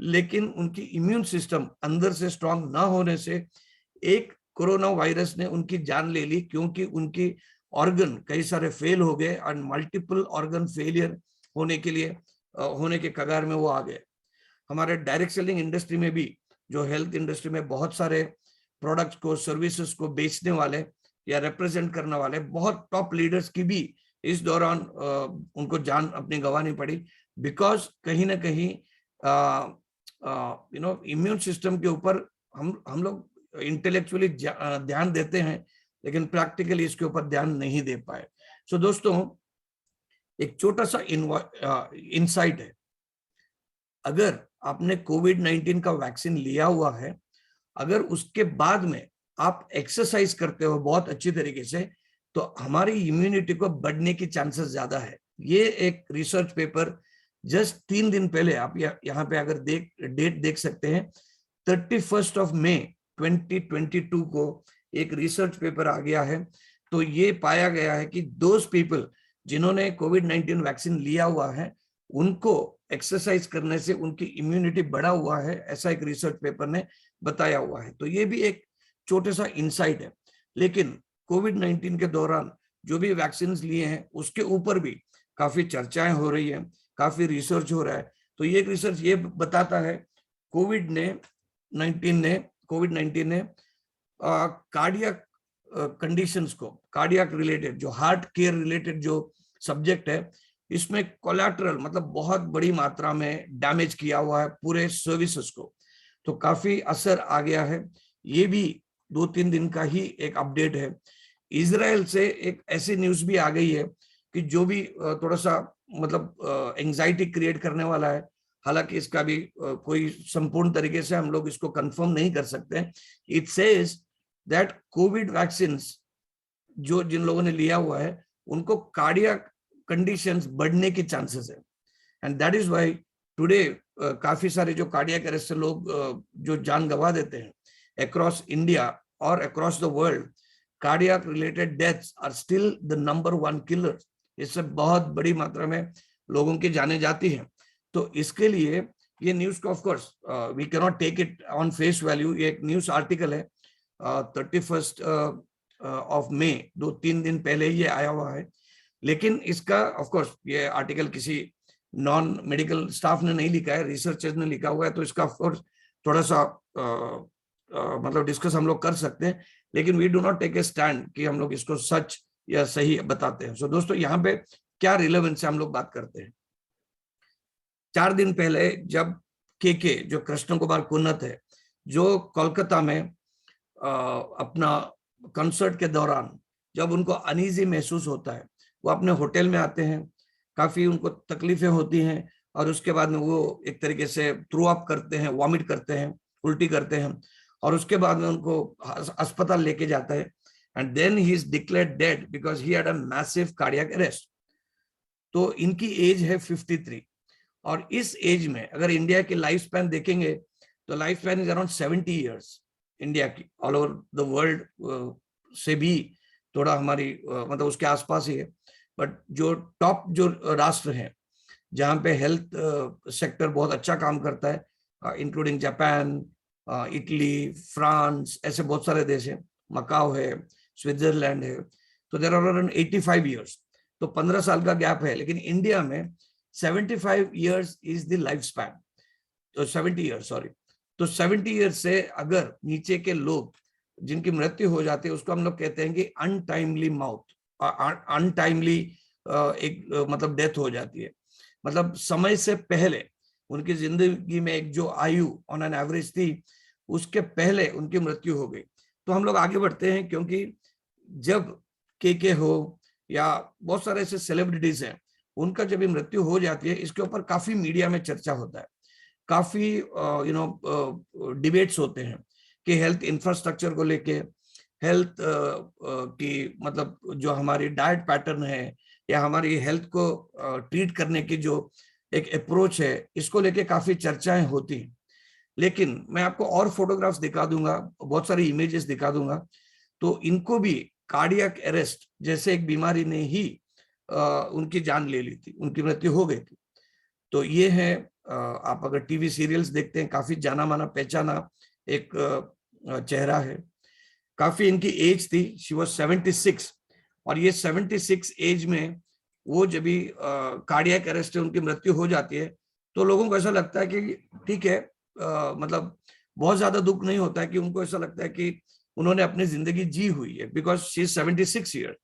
लेकिन उनकी इम्यून सिस्टम अंदर से स्ट्रांग ना होने से एक कोरोना वायरस ने उनकी जान ले ली, क्योंकि उनकी ऑर्गन कई सारे फेल हो गए और मल्टीपल ऑर्गन फेलियर होने के कगार में वो आ गए। हमारे डायरेक्ट सेलिंग इंडस्ट्री में भी, जो हेल्थ इंडस्ट्री में बहुत सारे प्रोडक्ट्स को, सर्विसेज को बेचने वाले या रिप्रेजेंट करने वाले बहुत टॉप लीडर्स की भी इस दौरान उनको जान अपनी गंवानी पड़ी, बिकॉज कहीं ना कहीं इम्यून सिस्टम के ऊपर हम लोग इंटेलेक्चुअली ध्यान देते हैं, लेकिन प्रैक्टिकली इसके ऊपर ध्यान नहीं दे पाए। सो दोस्तों, एक छोटा सा इनसाइट है, अगर आपने कोविड-19 का वैक्सीन लिया हुआ है, अगर उसके बाद में आप एक्सरसाइज करते हो बहुत अच्छी तरीके से, तो हमारी इम्यूनिटी को बढ़ने की चांसेस ज्यादा है। ये एक रिसर्च पेपर जस्ट 3 दिन पहले, आप यहाँ पे अगर डेट देख सकते हैं, 31 मई 2022 को एक रिसर्च पेपर आ गया है। तो ये पाया गया है कि दोज पीपल जिन्होंने कोविड-19 वैक्सीन लिया हुआ है, उनको एक्सरसाइज करने से उनकी इम्यूनिटी बढ़ा हुआ है, ऐसा एक रिसर्च पेपर ने बताया हुआ है। तो ये भी एक छोटा सा इंसाइट है। लेकिन कोविड-19 के दौरान जो भी वैक्सीन लिए हैं उसके ऊपर भी काफी चर्चाएं हो रही है, काफी रिसर्च हो रहा है। तो ये एक रिसर्च ये बताता है कोविड-19 ने कार्डियक कंडीशंस को, कार्डियक रिलेटेड जो हार्ट केयर रिलेटेड जो सब्जेक्ट है, इसमें कोलैटरल मतलब बहुत बड़ी मात्रा में डैमेज किया हुआ है पूरे सर्विसेज को। तो काफी असर आ गया है। ये भी 2-3 दिन का ही एक अपडेट है। इजराइल से एक ऐसी न्यूज भी आ गई है कि जो भी थोड़ा सा मतलब एंजाइटी क्रिएट करने वाला है। हालांकि इसका भी कोई संपूर्ण तरीके से हम लोग इसको कंफर्म नहीं कर सकते। It says that Covid vaccine जो जिन लोगों ने लिया हुआ है उनको कार्डियक कंडीशंस बढ़ने की चांसेस है, and that is why today काफी सारे जो कार्डियक अरेस्ट से लोग जो जान गंवा देते हैं अक्रॉस इंडिया और across the world, cardiac related deaths are still the number 1 killer. इससे बहुत बड़ी मात्रा में लोगों की जाने जाती हैं। तो इसके लिए ये न्यूज को of course we cannot take it on face value. ये एक न्यूज आर्टिकल है 31 ऑफ मई, 2-3 दिन पहले ये आया हुआ है। लेकिन इसका ऑफ कोर्स ये आर्टिकल किसी नॉन मेडिकल स्टाफ ने नहीं लिखा है, रिसर्चर्स ने लिखा हुआ है, तो इसका ऑफ कोर्स थोड़ा सा मतलब डिस्कस हम लोग कर सकते हैं, लेकिन we do not take a stand कि हम लोग इसको सच या सही बताते हैं। सो दोस्तों, यहाँ पे क्या रिलेवेंस है हम लोग बात करते हैं। 4 दिन पहले जब के जो कृष्ण कुमार कुन्नत है, जो कोलकाता में अपना कंसर्ट के दौरान जब उनको अनईजी महसूस होता है, वो अपने होटल में आते हैं, काफी उनको तकलीफें होती हैं और उसके बाद में वो एक तरीके से थ्रो अप करते हैं, वॉमिट करते हैं, उल्टी करते हैं, और उसके बाद में उनको अस्पताल लेके जाता है, and then he is declared dead because he had a massive cardiac arrest. तो इनकी एज है 53, और इस एज में अगर इंडिया की लाइफ स्पैन देखेंगे तो life span is around 70 years India की। ऑल ओवर द वर्ल्ड से भी थोड़ा हमारी मतलब उसके आसपास ही है, बट जो टॉप जो राष्ट्र हैं जहाँ पे हेल्थ सेक्टर बहुत अच्छा काम करता है, इंक्लूडिंग जापान, इटली, फ्रांस, ऐसे बहुत सारे देश हैं, मकाओ है, स्विट्जरलैंड है, तो देयर आर अराउंड 85 ईयर्स। तो 15 साल का गैप है, लेकिन इंडिया में 75 years is the life span, तो 70 ईयर्स सॉरी। तो 70 ईयर्स से अगर नीचे के लोग जिनकी मृत्यु हो जाती है उसको हम लोग कहते हैं कि अनटाइमली मौत, अनटाइमली एक मतलब डेथ हो जाती है, मतलब समय से पहले उनकी जिंदगी में एक जो आयु ऑन एन एवरेज थी उसके पहले उनकी मृत्यु हो गई। तो हम लोग आगे बढ़ते हैं, क्योंकि जब के हो या बहुत सारे ऐसे सेलिब्रिटीज हैं, उनका जब मृत्यु हो जाती है, इसके ऊपर काफी मीडिया में चर्चा होता है, काफी डिबेट्स होते हैं कि हेल्थ इंफ्रास्ट्रक्चर को लेके, हेल्थ की मतलब जो हमारी डाइट पैटर्न है या हमारी हेल्थ को ट्रीट करने की जो एक अप्रोच है, इसको लेके काफी चर्चाएं होती हैं। लेकिन मैं आपको और फोटोग्राफ्स दिखा दूंगा, बहुत सारी इमेजेस दिखा दूंगा, तो इनको भी कार्डियक अरेस्ट जैसे एक बीमारी ने ही उनकी जान ले ली थी, उनकी मृत्यु हो गई थी। तो ये है, आप अगर टीवी सीरियल्स देखते हैं, काफी जाना माना पहचाना एक चेहरा है। काफी इनकी एज थी, शी वाज 76, और ये 76 एज में वो जब भी कार्डियक अरेस्ट से उनकी मृत्यु हो जाती है, तो लोगों को ऐसा लगता है कि ठीक है, मतलब बहुत ज्यादा दुख नहीं होता है, कि उनको ऐसा लगता है कि उन्होंने अपनी जिंदगी जी हुई है, बिकॉज शी इज 76 ईयर।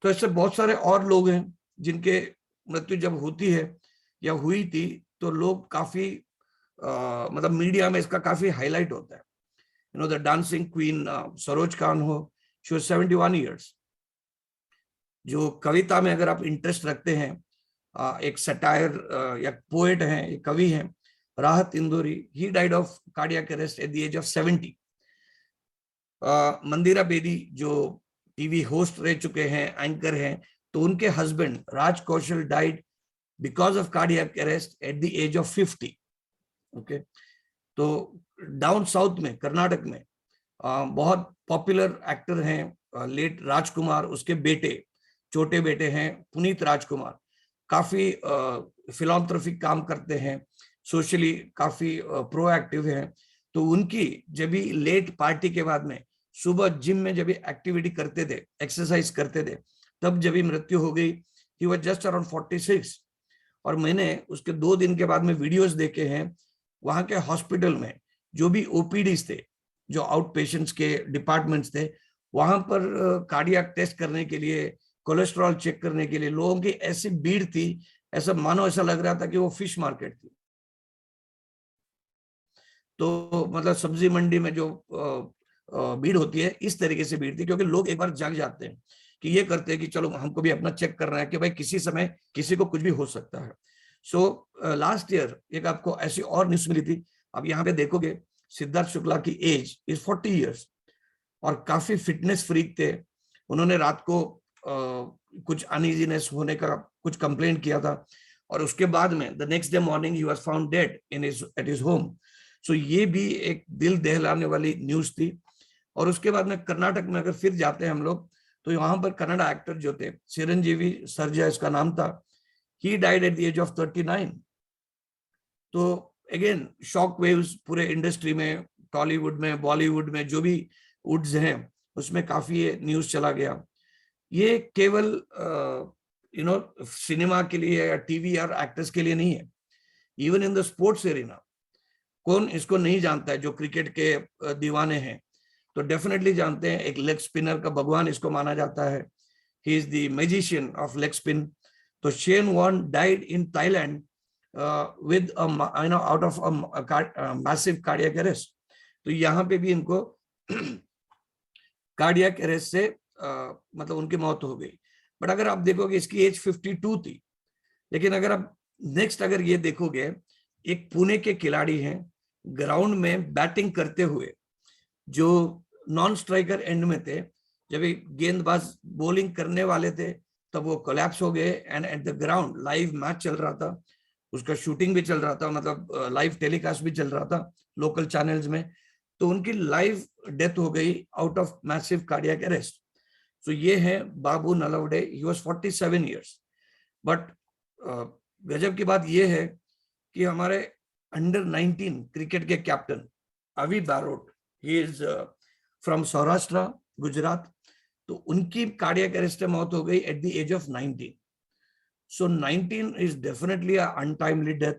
तो ऐसे बहुत सारे और लोग हैं जिनके मृत्यु जब होती है या हुई थी, तो लोग काफी मतलब मीडिया में इसका काफी हाईलाइट होता है। You know, the dancing queen Saroj Khan हो, शी वाज 71 ईयर्स। जो कविता में अगर आप इंटरेस्ट रखते हैं, एक सटायर या पोएट हैं, एक कवि हैं, Rahat Indori, he died of cardiac arrest at the age of 70। Mandira Bedi जो टीवी होस्ट रह चुके हैं, एंकर हैं, तो उनके husband Raj Kaushal died because of cardiac arrest at the age of 50। Okay, तो डाउन साउथ में, कर्नाटक में बहुत पॉपुलर एक्टर हैं लेट राजकुमार, उसके बेटे, छोटे बेटे हैं पुनीत राजकुमार, काफी फिलॉन्थ्रोपिक काम करते हैं, सोशली काफी प्रोएक्टिव हैं। तो उनकी जब भी लेट पार्टी के बाद में सुबह जिम में जब भी एक्टिविटी करते थे, एक्सरसाइज करते थे, तब जब भी मृत्यु हो गई, ही वाज जस्ट अराउंड 46। और मैंने उसके 2 दिन के बाद में वीडियोस देखे हैं, वहां के हॉस्पिटल में जो भी ओपीडीज थे, जो आउट पेशेंट्स के डिपार्टमेंट्स थे, वहां पर कार्डियक टेस्ट करने के लिए, कोलेस्ट्रॉल चेक करने के लिए लोगों की ऐसी भीड़ थी, ऐसा मानो ऐसा लग रहा था कि वो फिश मार्केट थी। तो मतलब सब्जी मंडी में जो भीड़ होती है, इस तरीके से भीड़ थी, क्योंकि लोग एक बार जाग जाते हैं। कि ये करते हैं कि चलो हमको भी अपना चेक करना है कि भाई किसी समय किसी को कुछ भी हो सकता है। सो लास्ट ईयर एक आपको ऐसी और न्यूज मिली थी, अब यहाँ पे देखोगे सिद्धार्थ शुक्ला की एज इज 40 ईयर्स और काफी फिटनेस फ्रीक थे। उन्होंने रात को कुछ अनइजीनेस होने का कुछ कंप्लेंट किया था और उसके बाद में the next day morning he was found dead in at his home. So ये भी एक दिल दहलाने वाली न्यूज थी। और उसके बाद में कर्नाटक में अगर फिर जाते हैं हम लोग, तो वहां पर कन्नड़ा एक्टर जो थे चिरंजीवी सर्जा इसका नाम था, he died at the age of 39। तो अगेन शॉक वेव्स पूरे इंडस्ट्री में, टॉलीवुड में, बॉलीवुड में, जो भी वुड्स हैं उसमें काफी ये न्यूज चला गया। ये केवल सिनेमा के लिए या टीवी और एक्टर्स के लिए नहीं है, even in the sports arena कौन इसको नहीं जानता है जो क्रिकेट के दीवाने हैं, तो डेफिनेटली जानते हैं। एक लेग स्पिनर का भगवान इसको माना जाता है, he is the magician of leg spin. तो Shane Warne died in Thailand with out of a massive cardiac arrest। तो यहाँ पे भी इनको कार्डियक अरेस्ट से मतलब उनकी मौत हो गई। बट अगर आप देखोगे इसकी एज 52 थी। लेकिन अगर आप नेक्स्ट अगर ये देखोगे, एक पुणे के खिलाड़ी हैं ग्राउंड में बैटिंग करते हुए, जो नॉन स्ट्राइकर एंड में थे, जब गेंदबाज बॉलिंग करने वाले थे तब वो कोलैप्स हो गए। And at the ground live match चल रहा था, उसका शूटिंग भी चल रहा था, मतलब लाइव टेलीकास्ट भी चल रहा था लोकल चैनल्स में, तो उनकी लाइव डेथ हो गई out of massive cardiac arrest. So ये है Babu Nalawade, he was 47 years. But गजब की बात ये है कि हमारे अंडर 19 क्रिकेट के captain Avi Barot, he is from Saurashtra Gujarat, तो उनकी कार्डियक अरेस्ट से मौत हो गई at the age of 19। So 19 is definitely untimely death.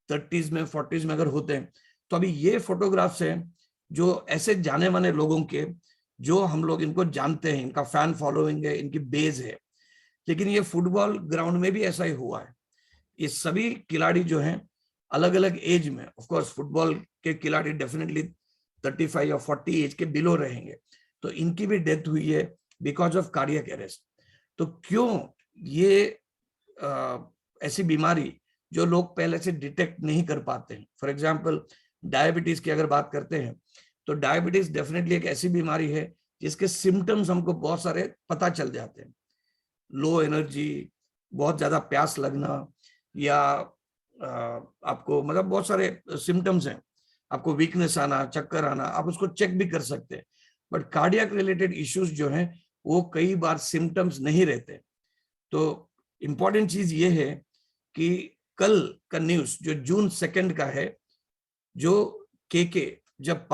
30s में 40s में अगर होते हैं तो अभी ये फोटोग्राफ्स हैं जो ऐसे जाने माने लोगों के, जो हम लोग इनको जानते हैं, इनका फैन फॉलोइंग है, इनकी बेस है। लेकिन ये फुटबॉल ग्राउंड में भी ऐसा ही हुआ है। ये सभी खिलाड़ी जो हैं अलग अलग एज में, ऑफ कोर्स फुटबॉल के खिलाड़ी डेफिनेटली 35 या 40 एज के बिलो रहेंगे, तो इनकी भी डेथ हुई है बिकॉज ऑफ कार्डियक अरेस्ट। तो क्यों ये ऐसी बीमारी जो लोग पहले से डिटेक्ट नहीं कर पाते हैं, फॉर एग्जाम्पल डायबिटीज की अगर बात करते हैं, तो डायबिटीज डेफिनेटली एक ऐसी बीमारी है जिसके सिम्टम्स हमको बहुत सारे पता चल जाते हैं। लो एनर्जी, बहुत ज्यादा प्यास लगना, या आपको मतलब बहुत सारे सिम्टम्स हैं, आपको वीकनेस आना, चक्कर आना, आप उसको चेक भी कर सकते हैं। बट कार्डियक रिलेटेड इश्यूज जो हैं वो कई बार सिम्टम्स नहीं रहते। तो इंपॉर्टेंट चीज ये है कि कल का न्यूज जो जून 2 का है, जो के जब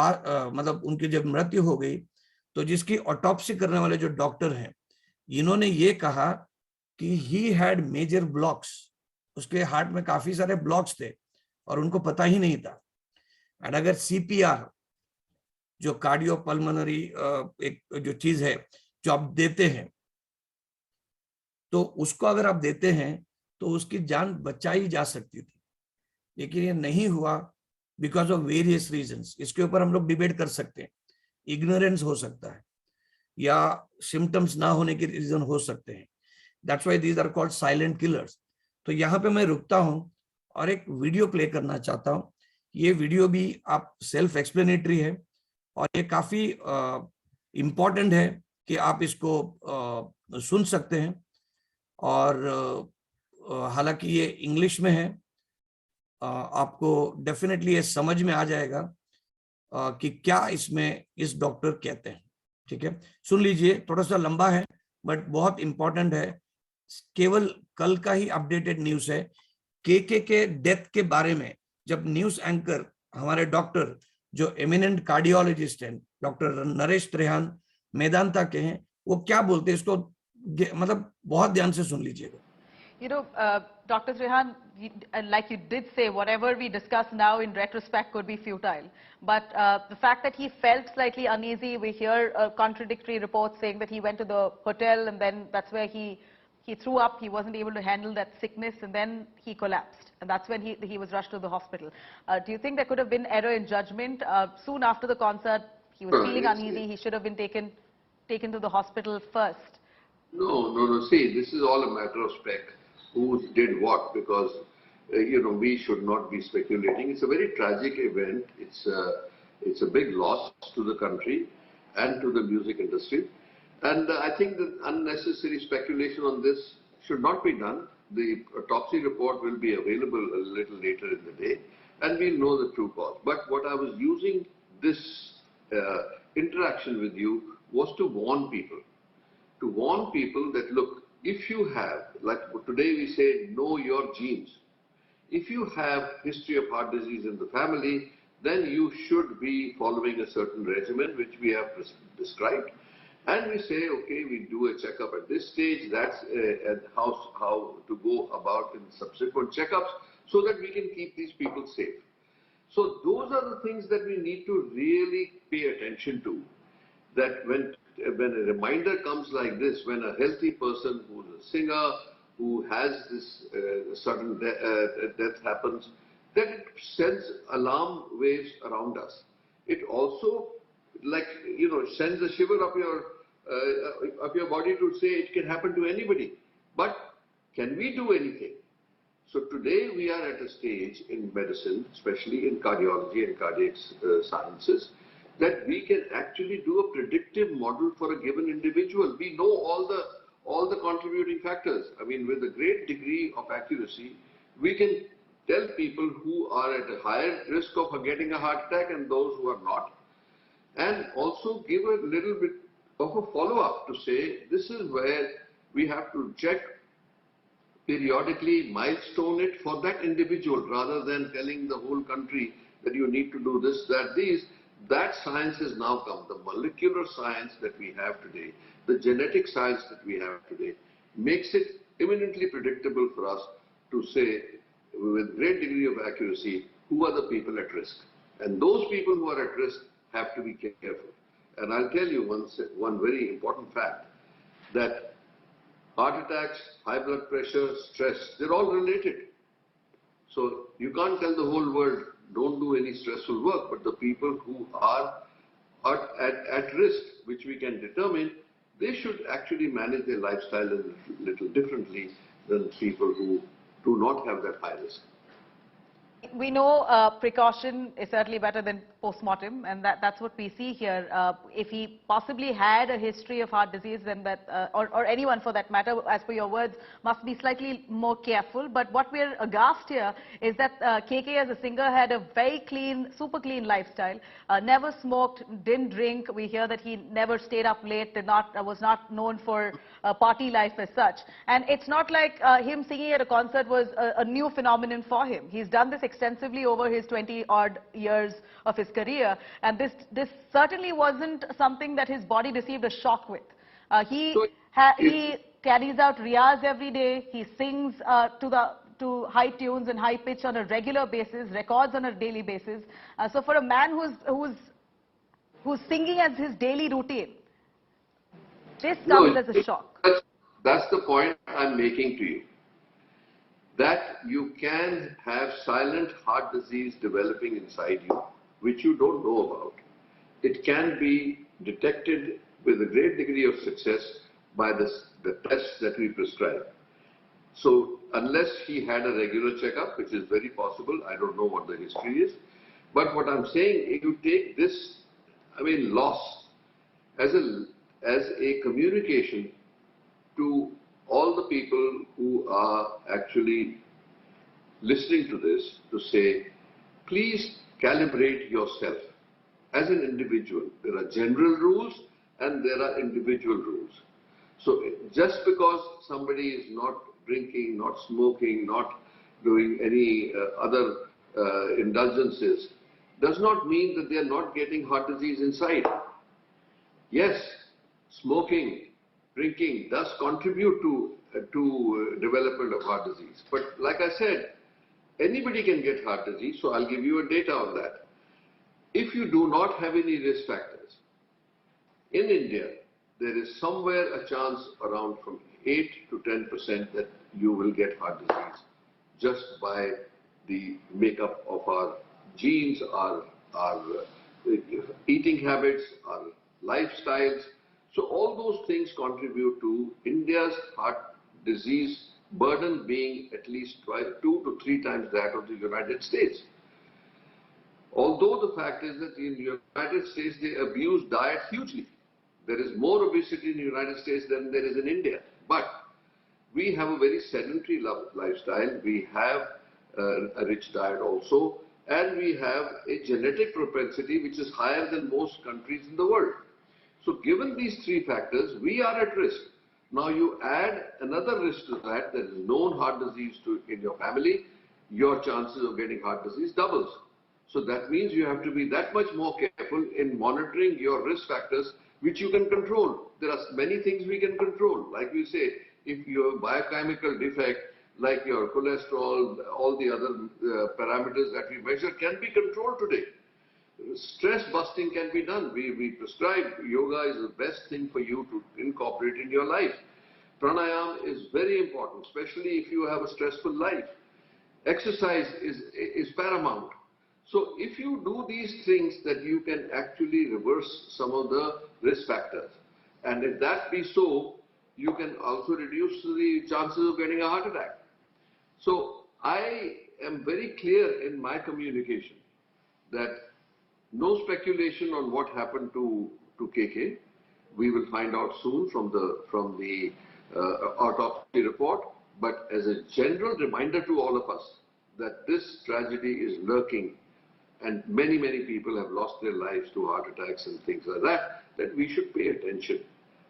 मतलब उनकी जब मृत्यु हो गई, तो जिसकी ऑटोप्सी करने वाले जो डॉक्टर हैं, इन्होंने ये कहा कि ही हैड मेजर ब्लॉक्स, उसके हार्ट में काफी सारे ब्लॉक्स थे और उनको पता ही नहीं था। एंड अगर सीपीआर जो कार्डियोपल्मोनरी एक जो चीज है जो आप देते हैं, तो उसको अगर आप देते हैं तो उसकी जान बचाई जा सकती थी। लेकिन ये नहीं हुआ बिकॉज ऑफ वेरियस रीजंस। इसके ऊपर हम लोग डिबेट कर सकते हैं, इग्नोरेंस हो सकता है या सिम्टम्स ना होने के रीजन हो सकते हैं। That's why these are called silent killers. तो यहाँ पे मैं रुकता हूं और एक वीडियो प्ले करना चाहता हूं। ये वीडियो भी आप सेल्फ एक्सप्लेनेटरी है और ये काफी इम्पोर्टेंट है कि आप इसको सुन सकते हैं। और हालांकि ये इंग्लिश में है, आपको डेफिनेटली ये समझ में आ जाएगा कि क्या इसमें इस डॉक्टर कहते हैं। ठीक है, सुन लीजिए। थोड़ा सा लंबा है बट बहुत इंपॉर्टेंट है। केवल कल का ही अपडेटेड न्यूज है। के डेथ के बारे में जब न्यूज एंकर हमारे डॉक्टर जो एमिनेंट कार्डियोलॉजिस्ट हैं, डॉक्टर नरेश त्रेहान मेदांता के हैं, वो क्या बोलते हैं इसको मतलब बहुत ध्यान से सुन लीजिएगा। You know, Dr. Trehan, like you did say, whatever we discuss now in retrospect could be futile. But the fact that he felt slightly uneasy, we hear contradictory reports saying that he went to the hotel and then that's where he threw up. He wasn't able to handle that sickness and then he collapsed. And that's when he was rushed to the hospital. Do you think there could have been error in judgment? Soon after the concert, he was feeling uneasy. He should have been taken to the hospital first. No. See, this is all a matter of spec. Who did what? Because we should not be speculating. It's a very tragic event. It's a big loss to the country and to the music industry. And I think that unnecessary speculation on this should not be done. The autopsy report will be available a little later in the day, and we'll know the true cause. But what I was using this interaction with you was to warn people. To warn people that, look, if you have, like today we say, know your genes. If you have history of heart disease in the family, then you should be following a certain regimen which we have prescribed. And we say, okay, we do a checkup at this stage, that's and how to go about in subsequent checkups so that we can keep these people safe. So those are the things that we need to really pay attention to. That when a reminder comes like this, when a healthy person who's a singer, who has this sudden death happens, that it sends alarm waves around us. It also, sends a shiver up your body to say it can happen to anybody. But can we do anything? So today we are at a stage in medicine, especially in cardiology and cardiac sciences, that we can actually do a predictive model for a given individual. We know all the contributing factors. I mean, with a great degree of accuracy, we can tell people who are at a higher risk of getting a heart attack and those who are not. And also give a little bit of a follow-up to say, this is where we have to check periodically, milestone it for that individual, rather than telling the whole country that you need to do this, that, these. That science has now come. The molecular science that we have today, the genetic science that we have today, makes it eminently predictable for us to say, with great degree of accuracy, who are the people at risk. And those people who are at risk have to be careful. And I'll tell you one very important fact, that heart attacks, high blood pressure, stress, they're all related. So you can't tell the whole world, don't do any stressful work, but the people who are at risk, which we can determine, they should actually manage their lifestyle a little differently than people who do not have that high risk. We know precaution is certainly better than postmortem, and that's what we see here. If he possibly had a history of heart disease, then that, or anyone for that matter, as per your words, must be slightly more careful. But what we're aghast here is that KK as a singer had a very clean, super clean lifestyle, never smoked, didn't drink. We hear that he never stayed up late, was not known for party life as such. And it's not like him singing at a concert was a new phenomenon for him. He's done this extensively over his 20-odd years of his career, and this certainly wasn't something that his body received a shock with. He carries out riyaz every day. He sings to high tunes and high pitch on a regular basis, records on a daily basis. So for a man who's singing as his daily routine, this comes as a shock. That's the point I'm making to you. That you can have silent heart disease developing inside you, which you don't know about. It can be detected with a great degree of success by the tests that we prescribe. So unless he had a regular checkup, which is very possible, I don't know what the history is, but what I'm saying, if you take this, loss as a communication to all the people who are actually listening to this, to say, please calibrate yourself as an individual. There are general rules and there are individual rules. So just because somebody is not drinking, not smoking, not doing any other indulgences, does not mean that they are not getting heart disease inside. Yes, smoking, drinking does contribute to development of heart disease. But like I said, anybody can get heart disease, so I'll give you a data on that. If you do not have any risk factors, in India, there is somewhere a chance around from 8 to 10% that you will get heart disease just by the makeup of our genes, our eating habits, our lifestyles. So all those things contribute to India's heart disease burden being at least 2 to 3 times that of the United States. Although the fact is that in the United States they abuse diet hugely. There is more obesity in the United States than there is in India. But we have a very sedentary lifestyle. We have a rich diet also. And we have a genetic propensity which is higher than most countries in the world. So given these 3 factors, we are at risk. Now you add another risk to that, there is known heart disease in your family, your chances of getting heart disease doubles. So that means you have to be that much more careful in monitoring your risk factors which you can control. There are many things we can control. Like we say, if you have a biochemical defect, like your cholesterol, all the other parameters that we measure can be controlled today. Stress busting can be done. We prescribe yoga is the best thing for you to incorporate in your life. Pranayam is very important, especially if you have a stressful life. Exercise is paramount. So if you do these things, that you can actually reverse some of the risk factors. And if that be so, you can also reduce the chances of getting a heart attack. So I am very clear in my communication that no speculation on what happened to KK. We will find out soon from the autopsy report. But as a general reminder to all of us that this tragedy is lurking, and many people have lost their lives to heart attacks and things like that, that we should pay attention.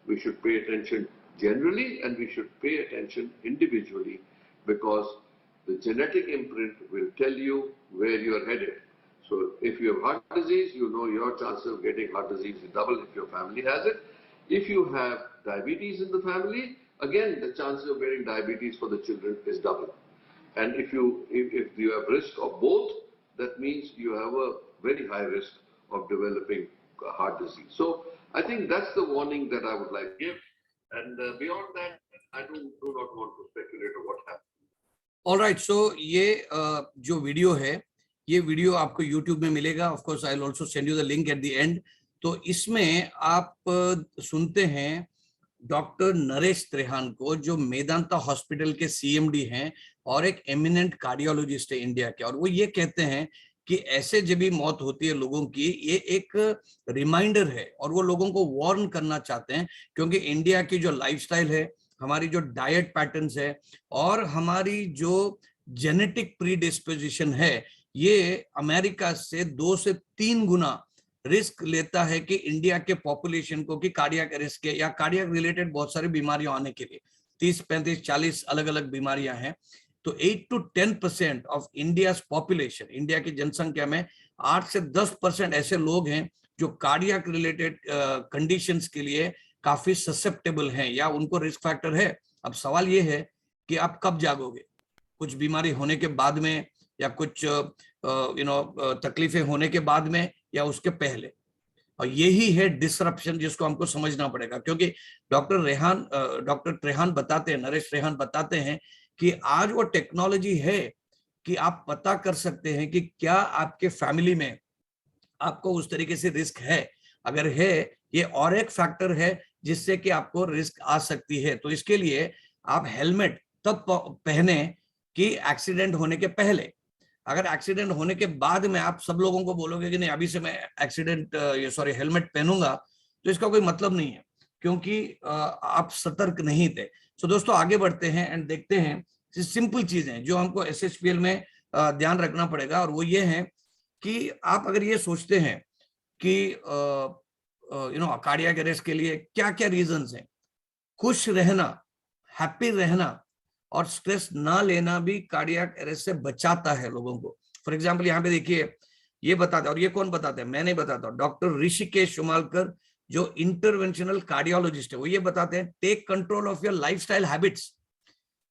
We should pay attention generally, and we should pay attention individually, because the genetic imprint will tell you where you are headed. So if you have heart disease, you know your chances of getting heart disease is double if your family has it. If you have diabetes in the family, again the chances of getting diabetes for the children is double. And if you have risk of both, that means you have a very high risk of developing heart disease. So I think that's the warning that I would like to give. And beyond that, I do not want to speculate on what happened. All right, so ये जो video है, ये video आपको YouTube में मिलेगा. Of course, I'll also send you the link at the end. तो इसमें आप सुनते हैं डॉक्टर नरेश त्रेहान को, जो मेदांता हॉस्पिटल के CMD हैं और एक एमिनेंट कार्डियोलॉजिस्ट है इंडिया के. और वो ये कहते हैं कि ऐसे जब भी मौत होती है लोगों की, ये एक रिमाइंडर है और वो लोगों को वार्न करना चाहते हैं, क्योंकि इंडिया की जो लाइफस्टाइल है, हमारी जो डाइट पैटर्न्स है और हमारी जो जेनेटिक प्रीडिस्पोजिशन है, ये अमेरिका से 2 से 3 गुना रिस्क लेता है कि इंडिया के पॉपुलेशन को कि कार्डियक अरेस्ट या कार्डियक रिलेटेड बहुत सारी बीमारियां आने के लिए 30, 35, 40 अलग अलग बीमारियां हैं. तो 8 to 10% of India's population, India की जनसंख्या में 8 से 10% ऐसे लोग हैं जो कार्डियक रिलेटेड कंडीशंस के लिए काफी ससेप्टेबल हैं या उनको रिस्क फैक्टर है. अब सवाल ये है कि आप कब जागोगे, कुछ बीमारी होने के बाद में या कुछ तकलीफें होने के बाद में या उसके पहले. और यही है डिसरप्शन जिसको हमको समझना पड़ेगा, क्योंकि डॉक्टर त्रेहान बताते हैं, नरेश त्रेहान बताते हैं कि आज वो टेक्नोलॉजी है कि आप पता कर सकते हैं कि क्या आपके फैमिली में आपको उस तरीके से रिस्क है. अगर है, ये और एक फैक्टर है जिससे कि आपको रिस्क आ सकती है. तो इसके लिए आप हेलमेट तब पहने कि एक्सीडेंट होने के पहले. अगर एक्सीडेंट होने के बाद में आप सब लोगों को बोलोगे कि नहीं अभी से मैं हेलमेट पहनूंगा, तो इसका कोई मतलब नहीं है, क्योंकि आप सतर्क नहीं थे. सो दोस्तों आगे बढ़ते हैं एंड देखते हैं सिंपल चीजें जो हमको SHPL में ध्यान रखना पड़ेगा. और वो ये है कि आप अगर ये सोचते हैं कि कार्डियक अरेस्ट के लिए क्या क्या रीजंस हैं, खुश रहना, हैप्पी रहना और स्ट्रेस ना लेना भी कार्डियक अरेस्ट से बचाता है लोगों को. फॉर एग्जांपल यहाँ पे देखिए, ये बताता है, और ये कौन बताता है, मैं नहीं बताता, डॉक्टर ऋषिकेश शुमालकर जो इंटरवेंशनल कार्डियोलॉजिस्ट है, वो ये बताते हैं take control of your lifestyle habits.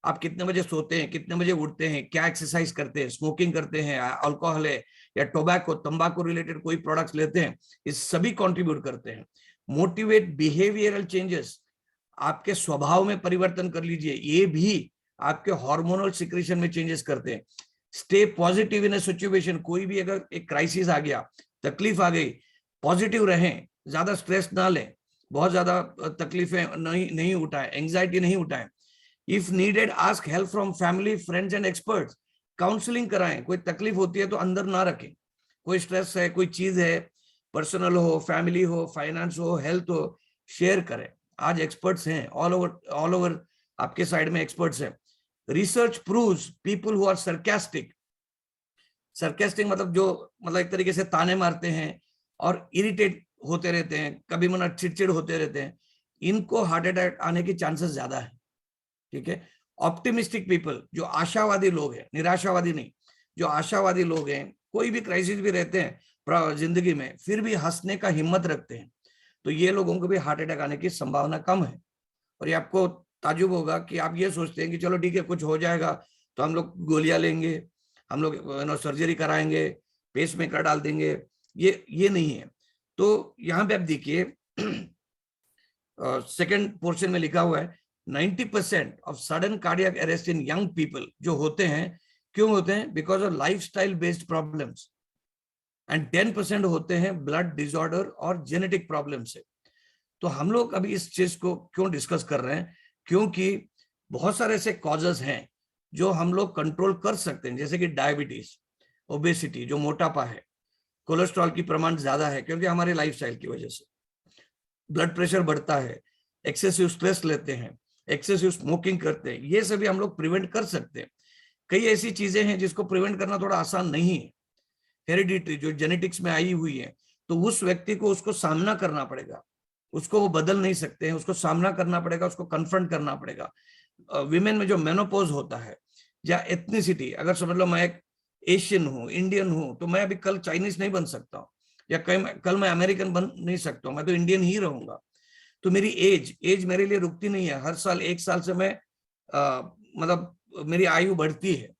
आप कितने बजे सोते हैं, कितने बजे उठते हैं, क्या एक्सरसाइज करते हैं, स्मोकिंग करते हैं, अल्कोहल है या टोबैको, तंबाकू रिलेटेड कोई प्रोडक्ट्स लेते हैं, ये सभी कंट्रीब्यूट करते हैं. मोटिवेट बिहेवियरल चेंजेस, आपके स्वभाव में परिवर्तन कर लीजिए, ये भी आपके हार्मोनल सिक्रेशन में चेंजेस करते हैं. Stay positive in a situation, कोई भी अगर एक क्राइसिस आ गया, तकलीफ आ गई, पॉजिटिव रहें, ज्यादा स्ट्रेस ना लें. बहुत ज्यादा तकलीफें नहीं उठाएं, एंजाइटी नहीं उठाएं। If needed ask help from family, friends and experts. Counselling कराएं, कोई तकलीफ होती है तो अंदर ना रखें, कोई स्ट्रेस है, कोई चीज है, पर्सनल हो, फैमिली हो, फाइनेंस हो, हेल्थ हो, शेयर करें। आज एक्सपर्ट्स हैं ऑल ओवर आपके साइड में एक्सपर्ट्स हैं। Research proves people who are sarcastic मतलब जो मतलब एक तरीके से ताने मारते हैं और इरिटेट होते रहते हैं, कभी मना चिड़चिड़ होते रहते हैं, इनको हार्ट अटैक आने की चांसेस ज्यादा है। ठीक है। ऑप्टिमिस्टिक पीपल, जो आशावादी लोग हैं, निराशावादी नहीं, जो आशावादी लोग हैं, कोई भी क्राइसिस भी रहते हैं जिंदगी में फिर भी हंसने का हिम्मत रखते हैं, तो ये लोगों को भी हार्ट अटैक आने की संभावना कम है। और ये आपको ताजुब होगा कि आप ये सोचते हैं कि चलो ठीक है कुछ हो जाएगा तो हम लोग गोलियां लेंगे, हम लोग सर्जरी कराएंगे, पेस मेकर डाल देंगे, ये नहीं है। तो यहाँ पे आप देखिए सेकंड पोर्शन में लिखा हुआ है 90% of sudden cardiac arrest in young people जो होते हैं, क्यों होते हैं? Because of lifestyle based problems, and 10% होते हैं ब्लड डिसऑर्डर और जेनेटिक प्रॉब्लम से। तो हम लोग अभी इस चीज को क्यों डिस्कस कर रहे हैं? क्योंकि बहुत सारे ऐसे कॉजेज हैं जो हम लोग कंट्रोल कर सकते हैं, जैसे कि डायबिटीज, ओबेसिटी जो मोटापा है, कोलेस्ट्रॉल की प्रमाण ज्यादा है क्योंकि हमारे लाइफस्टाइल की वजह से, ब्लड प्रेशर बढ़ता है, एक्सेसिव स्ट्रेस लेते हैं, एक्सेसिव स्मोकिंग करते हैं, ये सभी हम लोग प्रिवेंट कर सकते हैं। कई ऐसी चीजें हैं जिसको प्रिवेंट करना थोड़ा आसान नहीं है, हेरिडिटरी जो जेनेटिक्स में आई हुई है, तो उस व्यक्ति को उसको सामना करना पड़ेगा, उसको वो बदल नहीं सकते हैं, उसको सामना करना पड़ेगा, उसको कन्फ्रंट करना पड़ेगा। विमेन में जो मेनोपॉज होता है या एथनिसिटी, अगर समझ लो मैं एक एशियन हूँ, इंडियन हूँ, तो मैं अभी कल चाइनीज नहीं बन सकता हूँ, या कल मैं अमेरिकन बन नहीं सकता हूँ, मैं तो इंडियन ही रहूंगा। तो मेरी एज मेरे लिए रुकती नहीं है, हर साल 1 साल से मैं मतलब मेरी आयु बढ़ती है।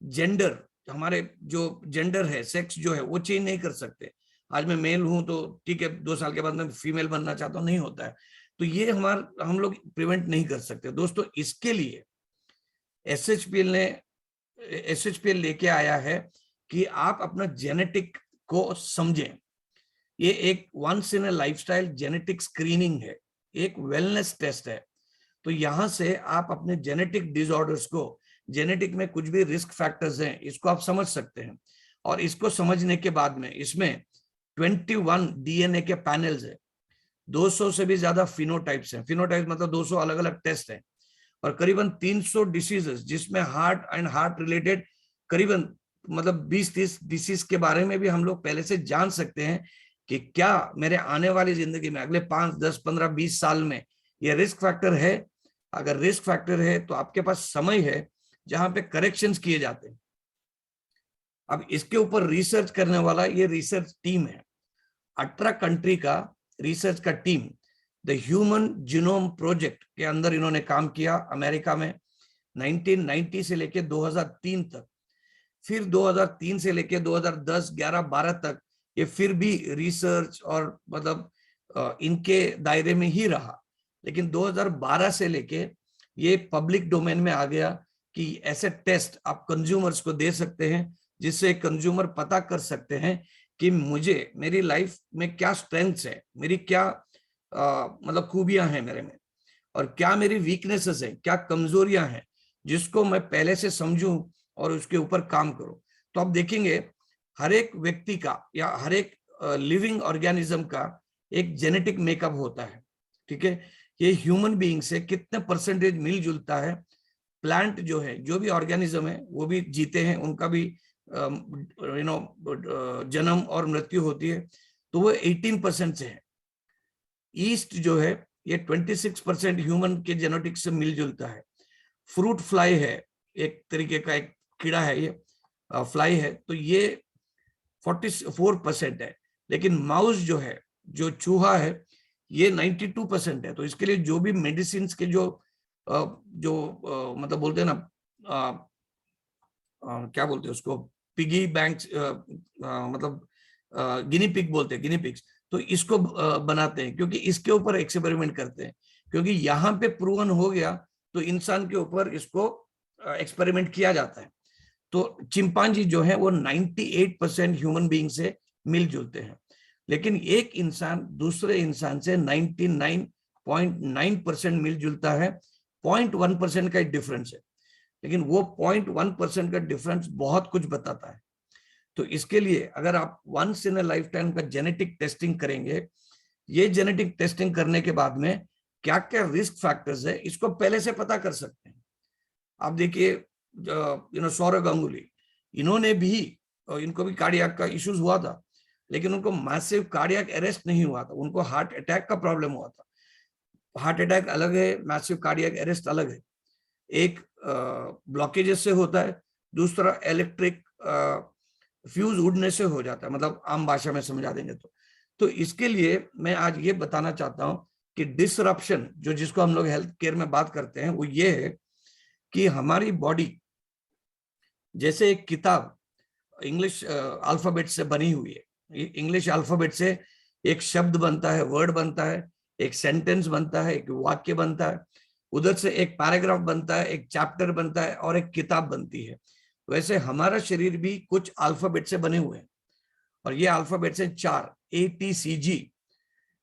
जेंडर, हमारे जो जेंडर है, सेक्स जो है, वो चेंज नहीं कर सकते। आज मैं मेल हूं तो ठीक है 2 साल के बाद मैं फीमेल बनना चाहता हूं, नहीं होता है। तो ये हम लोग प्रिवेंट नहीं कर सकते दोस्तों। इसके लिए एसएचपीएल लेके आया है कि आप अपना जेनेटिक को समझें। ये एक once in a lifestyle genetic screening है, एक वेलनेस टेस्ट है। तो यहां से आप अपने जेनेटिक डिसऑर्डर्स को, जेनेटिक में कुछ भी रिस्क फैक्टर्स हैं, इसको आप समझ सकते हैं। और इसको समझने के बाद में इसमें 21 डीएनए के पैनल्स है, 200 से भी ज्यादा फिनोटाइप्स हैं। फिनोटाइप्स मतलब 200 अलग अलग टेस्ट हैं, और करीबन 300 डिसीजेस, जिसमें हार्ट एंड हार्ट रिलेटेड करीबन मतलब 20-30 डिसीज के बारे में भी हम लोग पहले से जान सकते हैं कि क्या मेरे आने वाली जिंदगी में अगले 5, 10, 15, 20 साल में ये रिस्क फैक्टर है। अगर रिस्क फैक्टर है तो आपके पास समय है जहां पे करेक्शंस किए जाते हैं। अब इसके ऊपर रिसर्च करने वाला ये रिसर्च टीम है, 18 कंट्री का रिसर्च का team, the human genome project के अंदर इन्होंने काम किया अमेरिका में 1990 से लेके 2003 तक। फिर 2003 से लेके 2010, 11, 12 तक ये फिर भी रिसर्च और मतलब इनके दायरे में ही रहा। लेकिन 2012 से लेके ये पब्लिक डोमेन में आ गया कि ऐसे टेस्ट आप कंज्यूमर्स को दे सकते हैं, जिससे कंज्यूमर पता कर सकते हैं कि मुझे मेरी लाइफ में क्या स्ट्रेंथ्स है, मेरी क्या मतलब खूबियां हैं मेरे में, और क्या मेरी वीकनेसेस है, क्या कमजोरियां हैं, जिसको मैं पहले से समझूं और उसके ऊपर काम करूं। तो आप देखेंगे हर एक व्यक्ति का या हर एक लिविंग ऑर्गेनिज्म का एक जेनेटिक मेकअप होता है। ठीक है, ये ह्यूमन बीइंग से कितने परसेंटेज मिलजुलता है। प्लांट जो है, जो भी ऑर्गेनिज्म है, वो भी जीते हैं, उनका भी जन्म और मृत्यु होती है, तो वो 18% से है। ईस्ट जो है ये 26% ह्यूमन के जेनेटिक्स से मिलजुलता है। फ्रूट फ्लाई है, एक तरीके का एक कीड़ा है, ये फ्लाई है, तो ये 44% है। लेकिन माउस जो है, जो चूहा है, ये 92% है। तो इसके लिए जो भी मेडिसिन के जो मतलब बोलते हैं ना, क्या बोलते हैं उसको, पिगी बैंक, मतलब गिनी पिग बोलते हैं, गिनी पिग्स। तो इसको बनाते हैं क्योंकि इसके ऊपर एक्सपेरिमेंट करते हैं, क्योंकि यहाँ पे प्रूवन हो गया तो इंसान के ऊपर इसको एक्सपेरिमेंट किया जाता है। तो चिंपांजी जो है वो 98% ह्यूमन बीइंग से मिलजुलते हैं। लेकिन एक इंसान दूसरे इंसान से 99.9% मिलजुलता है, 0.1% का डिफरेंस है, लेकिन वो 0.1% का डिफरेंस बहुत कुछ बताता है। तो इसके लिए अगर आप once in a lifetime का जेनेटिक टेस्टिंग करेंगे, ये जेनेटिक टेस्टिंग करने के बाद में क्या क्या रिस्क फैक्टर्स है इसको पहले से पता कर सकते हैं। आप देखिए सौरव गांगुली, इन्होंने भी, इनको भी कार्डियक का इश्यूज हुआ था, लेकिन उनको मैसिव कार्डियक अरेस्ट नहीं हुआ था, उनको हार्ट अटैक का प्रॉब्लम हुआ था। हार्ट अटैक अलग है, मैसिव कार्डियक अरेस्ट अलग है। एक ब्लॉकेजेस से होता है, दूसरा इलेक्ट्रिक फ्यूज उड़ने से हो जाता है, मतलब आम भाषा में समझा देंगे तो इसके लिए मैं आज ये बताना चाहता हूं कि डिसरप्शन जो जिसको हम लोग हेल्थ केयर में बात करते हैं वो ये है कि हमारी बॉडी जैसे एक किताब इंग्लिश अल्फाबेट से बनी हुई है। इंग्लिश अल्फाबेट से एक शब्द बनता है, वर्ड बनता है, एक सेंटेंस बनता है, एक वाक्य बनता है, उधर से एक पैराग्राफ बनता है, एक चैप्टर बनता है और एक किताब बनती है। वैसे हमारा शरीर भी कुछ अल्फाबेट से बने हुए हैं, और ये अल्फाबेट से 4 ATCG।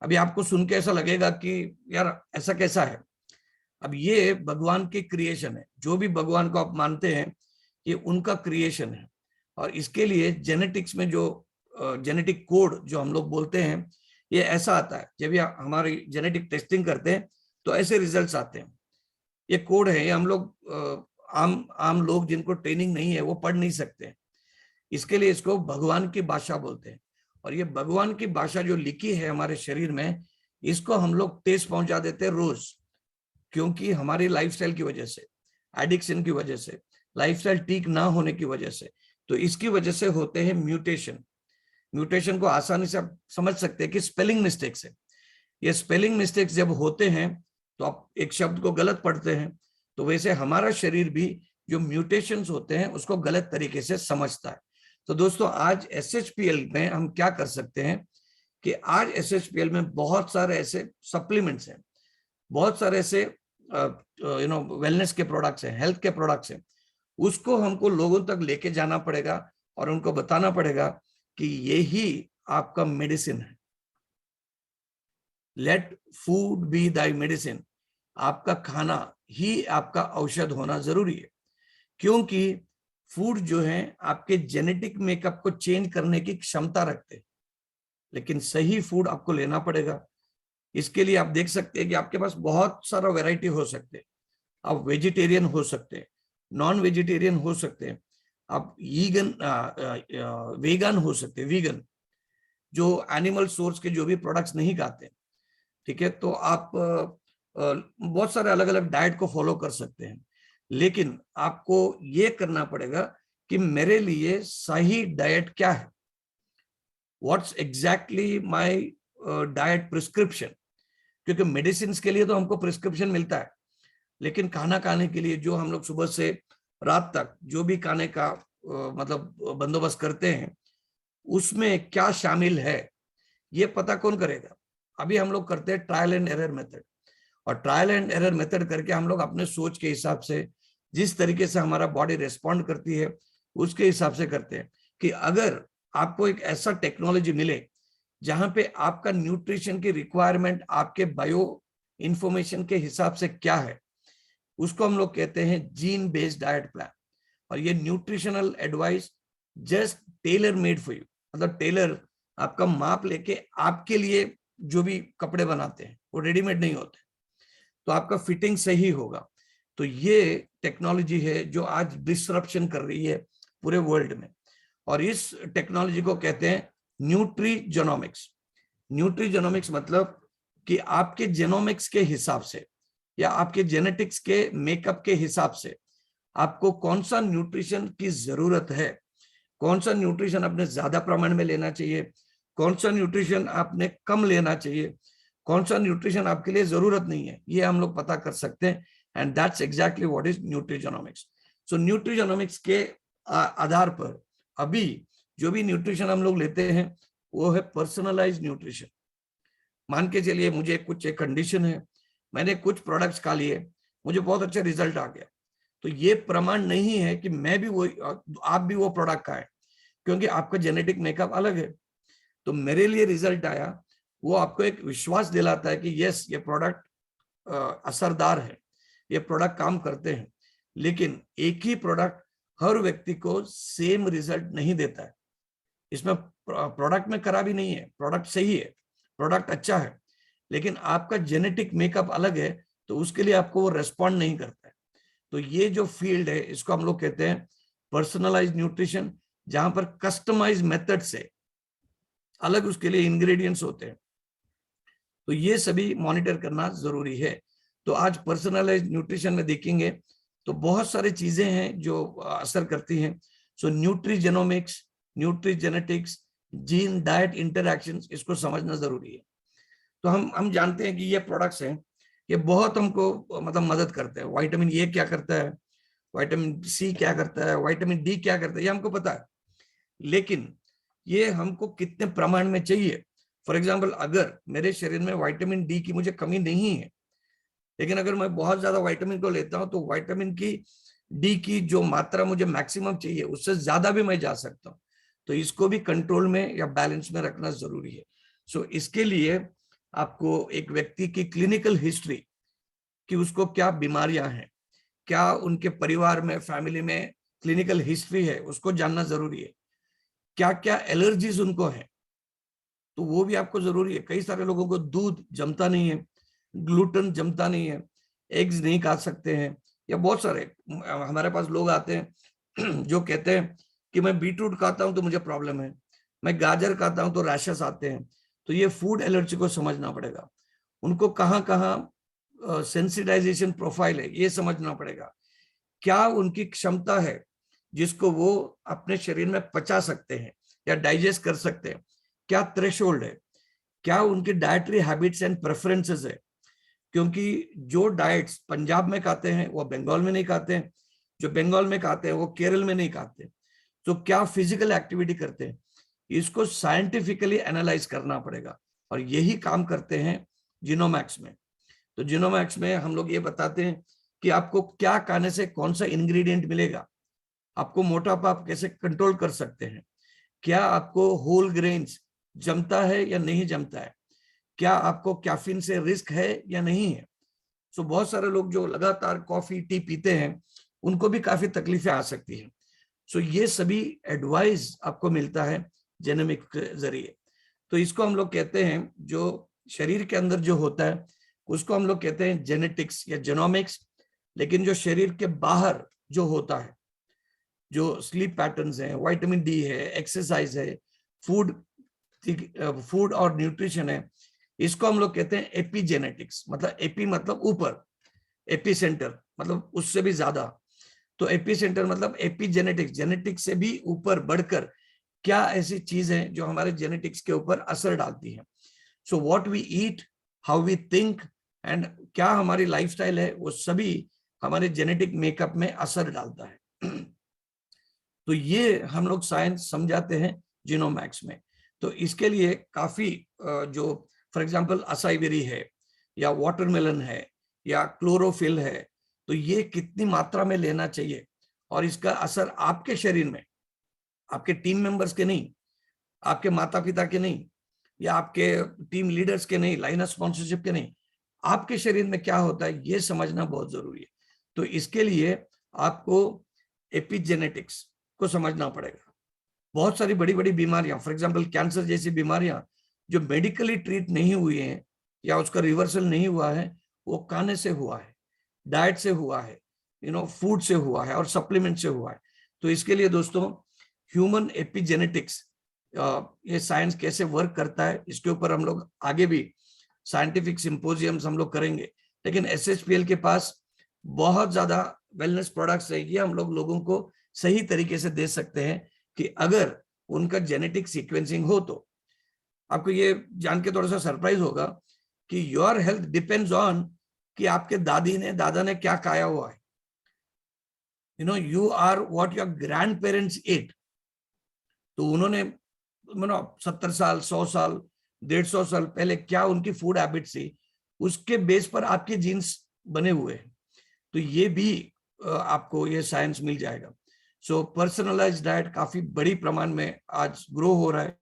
अभी आपको सुन के ऐसा लगेगा कि यार ऐसा कैसा है। अब ये भगवान की क्रिएशन है, जो भी भगवान को आप मानते हैं ये उनका क्रिएशन है, और इसके लिए जेनेटिक्स में जो जेनेटिक कोड जो हम लोग बोलते हैं ये ऐसा आता है। जब ये हमारी जेनेटिक टेस्टिंग करते हैं तो ऐसे रिजल्ट्स आते हैं। ये कोड है, ये हम लोग आम लोग जिनको ट्रेनिंग नहीं है वो पढ़ नहीं सकते। इसके लिए इसको भगवान की भाषा बोलते हैं, और ये भगवान की भाषा जो लिखी है हमारे शरीर में, इसको हम लोग ठेस पहुंचा देते हैं रोज, क्योंकि हमारी लाइफस्टाइल की वजह से, एडिक्शन की वजह से, लाइफस्टाइल ठीक ना होने की वजह से, तो इसकी वजह से होते हैं म्यूटेशन। म्यूटेशन को आसानी से आप समझ सकते हैं कि स्पेलिंग मिस्टेक्स है। ये स्पेलिंग मिस्टेक्स जब होते हैं तो आप एक शब्द को गलत पढ़ते हैं, तो वैसे हमारा शरीर भी जो म्यूटेशंस होते हैं उसको गलत तरीके से समझता है। तो दोस्तों आज SHPL में हम क्या कर सकते हैं कि आज SHPL में बहुत सारे ऐसे सप्लीमेंट्स हैं, बहुत सारे ऐसे वेलनेस के प्रोडक्ट्स हैं, हेल्थ के प्रोडक्ट्स हैं, उसको हमको लोगों तक लेके जाना पड़ेगा और उनको बताना पड़ेगा कि यही आपका मेडिसिन है। Let food be thy medicine. आपका खाना ही आपका औषध होना जरूरी है, क्योंकि फूड जो है आपके जेनेटिक मेकअप को चेंज करने की क्षमता रखते हैं, लेकिन सही फूड आपको लेना पड़ेगा। इसके लिए आप देख सकते हैं कि आपके पास बहुत सारा वैरायटी हो सकते हैं। आप वेजिटेरियन हो सकते हैं, नॉन वेजिटेरियन हो सकते हैं, आप वेगन हो सकते हैं, वीगन जो एनिमल सोर्स के जो भी प्रोडक्ट्स नहीं खाते, ठीक है। तो आप बहुत सारे अलग अलग डाइट को फॉलो कर सकते हैं, लेकिन आपको ये करना पड़ेगा कि मेरे लिए सही डाइट क्या है, what's exactly my diet prescription. क्योंकि मेडिसिन के लिए तो हमको प्रिस्क्रिप्शन मिलता है, लेकिन खाना खाने के लिए जो हम लोग सुबह से रात तक जो भी खाने का मतलब बंदोबस्त करते हैं, उसमें क्या शामिल है ये पता कौन करेगा। अभी हम लोग करते हैं ट्रायल एंड एरर मेथड, और ट्रायल एंड एरर मेथड करके हम लोग अपने सोच के हिसाब से, जिस तरीके से हमारा बॉडी रिस्पॉन्ड करती है उसके हिसाब से करते हैं कि अगर आपको एक ऐसा टेक्नोलॉजी मिले जहां पे आपका न्यूट्रिशन की रिक्वायरमेंट आपके बायो इंफॉर्मेशन के हिसाब से क्या है, उसको हम लोग कहते हैं जीन बेस्ड डाइट प्लान। और ये nutritional advice just tailor made for you, मतलब टेलर आपका माप लेके आपके लिए जो भी कपड़े बनाते हैं वो रेडीमेड नहीं होते, तो आपका फिटिंग सही होगा। तो ये टेक्नोलॉजी है जो आज डिसरप्शन कर रही है पूरे वर्ल्ड में, और इस टेक्नोलॉजी को कहते हैं न्यूट्रीजेनोमिक्स। न्यूट्रीजेनोमिक्स मतलब कि आपके जेनोमिक्स के हिसाब से या आपके जेनेटिक्स के मेकअप के हिसाब से आपको कौन सा न्यूट्रिशन की जरूरत है, कौन सा न्यूट्रिशन आपने ज्यादा प्रमाण में लेना चाहिए, कौन सा न्यूट्रिशन आपने कम लेना चाहिए, कौन सा न्यूट्रिशन आपके लिए जरूरत नहीं है, ये हम लोग पता कर सकते हैं। And that's exactly what is nutrigenomics. So nutrigenomics के आधार पर अभी जो भी न्यूट्रिशन हम लोग लेते हैं वो है पर्सनलाइज्ड न्यूट्रिशन। मान के चलिए मुझे कुछ एक कंडीशन है, मैंने कुछ प्रोडक्ट्स खा लिए, मुझे बहुत अच्छा रिजल्ट आ गया, तो ये प्रमाण नहीं है कि मैं भी वो, आप भी वो प्रोडक्ट खाएं, क्योंकि आपका जेनेटिक मेकअप अलग है। तो मेरे लिए रिजल्ट आया, वो आपको एक विश्वास दिलाता है कि यस, ये प्रोडक्ट असरदार है, ये प्रोडक्ट काम करते हैं। लेकिन एक ही प्रोडक्ट हर व्यक्ति को सेम रिजल्ट नहीं देता है। इसमें प्रोडक्ट में खराबी नहीं है, प्रोडक्ट सही है, प्रोडक्ट अच्छा है, लेकिन आपका जेनेटिक मेकअप अलग है, तो उसके लिए आपको वो रेस्पॉन्ड नहीं करता है। तो ये जो फील्ड है, इसको हम लोग कहते हैं पर्सनलाइज्ड न्यूट्रिशन, जहां पर कस्टमाइज मेथड से अलग उसके लिए इंग्रेडिएंट्स होते हैं। तो ये सभी मॉनिटर करना जरूरी है। तो आज पर्सनलाइज्ड न्यूट्रिशन में देखेंगे तो बहुत सारी चीजें हैं जो असर करती हैं। सो न्यूट्रीजेनोमिक्स, न्यूट्रीजेनेटिक्स, जीन डाइट इंटरैक्शंस, इसको समझना जरूरी है। तो हम जानते हैं कि ये प्रोडक्ट्स हैं, ये बहुत हमको मतलब मदद करते हैं। विटामिन ए क्या करता है, विटामिन सी क्या करता है, विटामिन डी क्या करता है, ये हमको पता है। लेकिन ये हमको कितने प्रमाण में चाहिए? फॉर एग्जाम्पल, अगर मेरे शरीर में विटामिन डी की मुझे कमी नहीं है, लेकिन अगर मैं बहुत ज्यादा विटामिन को लेता हूं, तो विटामिन की डी की जो मात्रा मुझे मैक्सिमम चाहिए, उससे ज्यादा भी मैं जा सकता हूं। तो इसको भी कंट्रोल में या बैलेंस में रखना जरूरी है। सो इसके लिए आपको एक व्यक्ति की क्लिनिकल हिस्ट्री, कि उसको क्या बीमारियां हैं, क्या उनके परिवार में, फैमिली में क्लिनिकल हिस्ट्री है, उसको जानना जरूरी है। क्या क्या एलर्जीज उनको है, तो वो भी आपको जरूरी है। कई सारे लोगों को दूध जमता नहीं है, ग्लूटेन जमता नहीं है, एग्स नहीं खा सकते हैं, या बहुत सारे हमारे पास लोग आते हैं जो कहते हैं कि मैं बीटरूट खाता हूं तो मुझे प्रॉब्लम है, मैं गाजर खाता हूं तो रैशेस आते हैं। तो ये फूड एलर्जी को समझना पड़ेगा, उनको कहाँ कहाँ सेंसिटाइजेशन प्रोफाइल है, ये समझना पड़ेगा। क्या उनकी क्षमता है जिसको वो अपने शरीर में पचा सकते हैं या डाइजेस्ट कर सकते हैं, क्या थ्रेशोल्ड है, क्या उनकी डाइटरी हैबिट्स एंड प्रेफरेंसेस है। क्योंकि जो डाइट्स पंजाब में खाते हैं वो बंगाल में नहीं खाते हैं, जो बंगाल में खाते हैं वो केरल में नहीं खाते। तो क्या फिजिकल एक्टिविटी करते हैं, इसको साइंटिफिकली एनालाइज करना पड़ेगा, और यही काम करते हैं जीनोमैक्स में। तो जीनोमैक्स में हम लोग ये बताते हैं कि आपको क्या खाने से कौन सा इंग्रेडिएंट मिलेगा, आपको मोटापा आप कैसे कंट्रोल कर सकते हैं, क्या आपको होल ग्रेन्स जमता है या नहीं जमता है, क्या आपको कैफीन से रिस्क है या नहीं है। सो बहुत सारे लोग जो लगातार कॉफी टी पीते हैं, उनको भी काफी तकलीफें आ सकती हैं। सो ये सभी एडवाइस आपको मिलता है जेनेमिक के जरिए। तो इसको हम लोग कहते हैं, जो शरीर के अंदर जो होता है उसको हम लोग कहते हैं जेनेटिक्स या जेनोमिक्स। लेकिन जो शरीर के बाहर जो होता है, जो स्लीप पैटर्न्स हैं, विटामिन डी है, एक्सरसाइज है, फूड और न्यूट्रिशन है, इसको हम लोग कहते हैं एपीजेनेटिक्स। मतलब एपी मतलब ऊपर, एपी सेंटर मतलब उससे भी ज्यादा। तो एपी सेंटर मतलब एपीजेनेटिक्स, जेनेटिक्स से भी ऊपर बढ़कर क्या ऐसी चीज है जो हमारे जेनेटिक्स के ऊपर असर डालती है। So what we eat, how we think and क्या हमारी लाइफस्टाइल है, वो सभी हमारे जेनेटिक मेकअप में असर डालता है। तो ये हम लोग साइंस समझाते हैं जीनोमैक्स में। तो इसके लिए काफी जो फॉर एग्जांपल असाई बेरी है, या वाटरमेलन है, या क्लोरोफिल है, तो ये कितनी मात्रा में लेना चाहिए, और इसका असर आपके शरीर में, आपके टीम मेंबर्स के नहीं, आपके माता पिता के नहीं, या आपके टीम लीडर्स के नहीं, लाइन ऑफ स्पॉन्सरशिप के नहीं, आपके शरीर में क्या होता है, ये समझना बहुत जरूरी है। तो इसके लिए आपको एपिजेनेटिक्स को समझना पड़ेगा। बहुत सारी बड़ी बड़ी बीमारियां, फॉर एग्जांपल कैंसर जैसी बीमारियां जो मेडिकली ट्रीट नहीं हुई हैं या उसका रिवर्सल नहीं हुआ है, वो खाने से हुआ है, डाइट से हुआ है, फूड से हुआ है और सप्लीमेंट से हुआ है। तो इसके लिए दोस्तों, ह्यूमन एपिजेनेटिक्स, ये साइंस कैसे वर्क करता है, इसके ऊपर हम लोग आगे भी साइंटिफिक सिंपोजियम्स हम लोग करेंगे। लेकिन SHPL के पास बहुत ज्यादा वेलनेस प्रोडक्ट्स है, ये हम लोगों को सही तरीके से दे सकते हैं कि अगर उनका जेनेटिक सीक्वेंसिंग हो तो। आपको ये जान के थोड़ा सा सरप्राइज होगा कि योर हेल्थ डिपेंड्स ऑन कि आपके दादी ने, दादा ने क्या खाया हुआ है। You are what your grandparents ate. तो उन्होंने 70 साल, 100 साल, 150 साल पहले क्या उनकी फूड हैबिट थी, उसके बेस पर आपके जीन्स बने हुए हैं। तो ये भी आपको ये साइंस मिल जाएगा। सो पर्सनलाइज्ड डाइट काफी बड़ी प्रमाण में आज ग्रो हो रहा है।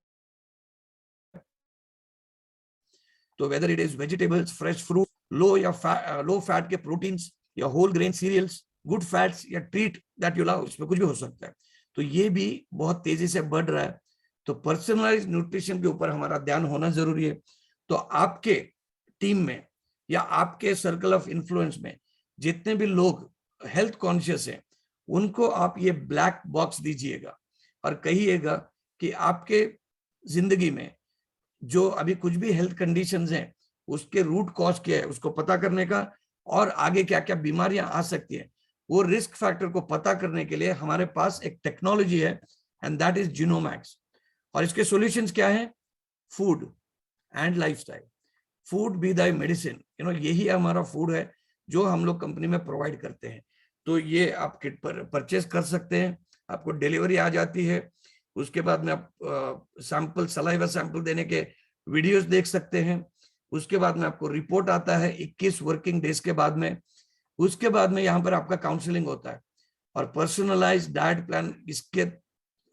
तो whether it is vegetables, fresh fruit, low fat के प्रोटीन्स या whole grain cereals, good fats या ट्रीट दैट यू लव, इसमें कुछ भी हो सकता है। तो ये भी बहुत तेजी से बढ़ रहा है। तो पर्सनलाइज्ड न्यूट्रिशन के ऊपर हमारा ध्यान होना जरूरी है। तो आपके टीम में या आपके सर्कल ऑफ इन्फ्लुएंस में जितने भी लोग हेल्थ कॉन्शियस हैं, उनको आप ये ब्लैक बॉक्स दीजिएगा और कहिएगा कि आपके जिंदगी में जो अभी कुछ भी हेल्थ कंडीशंस हैं, उसके रूट कॉज क्या है उसको पता करने का, और आगे क्या क्या बीमारियां आ सकती है वो रिस्क फैक्टर को पता करने के लिए हमारे पास एक टेक्नोलॉजी है, एंड दैट इज जीनोमैक्स। और इसके सॉल्यूशंस क्या है? Food and lifestyle. Food be the medicine, यही हमारा फूड है जो हम लोग कंपनी में प्रोवाइड करते हैं। तो ये आप किट पर परचेज कर सकते हैं, आपको डिलीवरी आ जाती है। उसके बाद में आप सैंपल, सलाइवा सैंपल देने के वीडियोस देख सकते हैं। उसके बाद में आपको रिपोर्ट आता है 21 वर्किंग डेज के बाद में। उसके बाद में यहाँ पर आपका काउंसलिंग होता है और पर्सनलाइज्ड डाइट प्लान इसके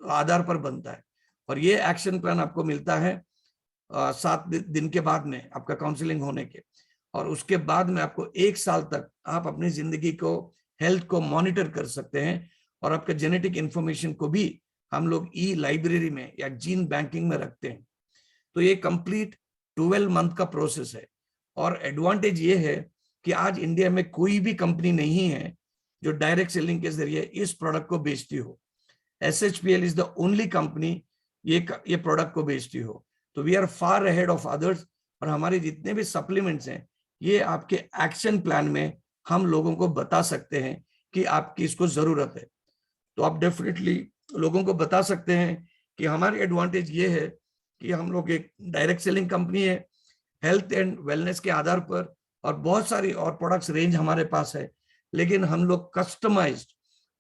आधार पर बनता है। और ये एक्शन प्लान आपको मिलता है 7 दिन के बाद में आपका काउंसलिंग होने के। और उसके बाद में आपको 1 साल तक आप अपनी जिंदगी को, हेल्थ को मॉनिटर कर सकते हैं। और आपके जेनेटिक इंफॉर्मेशन को भी हम लोग ई लाइब्रेरी में या जीन बैंकिंग में रखते हैं। तो ये कंप्लीट 12 मंथ का प्रोसेस है। और एडवांटेज ये है कि आज इंडिया में कोई भी कंपनी नहीं है जो डायरेक्ट सेलिंग के जरिए इस प्रोडक्ट को बेचती हो। SHPL is the only company ये प्रोडक्ट को बेचती हो। तो we are far ahead of others. और हमारे जितने भी सप्लीमेंट्स हैं, ये आपके एक्शन प्लान में हम लोगों को बता सकते हैं कि आपकी इसको जरूरत है। तो आप डेफिनेटली लोगों को बता सकते हैं कि हमारी एडवांटेज ये है कि हम लोग एक डायरेक्ट सेलिंग कंपनी है, हेल्थ एंड वेलनेस के आधार पर, और बहुत सारी और प्रोडक्ट्स रेंज हमारे पास है। लेकिन हम लोग कस्टमाइज्ड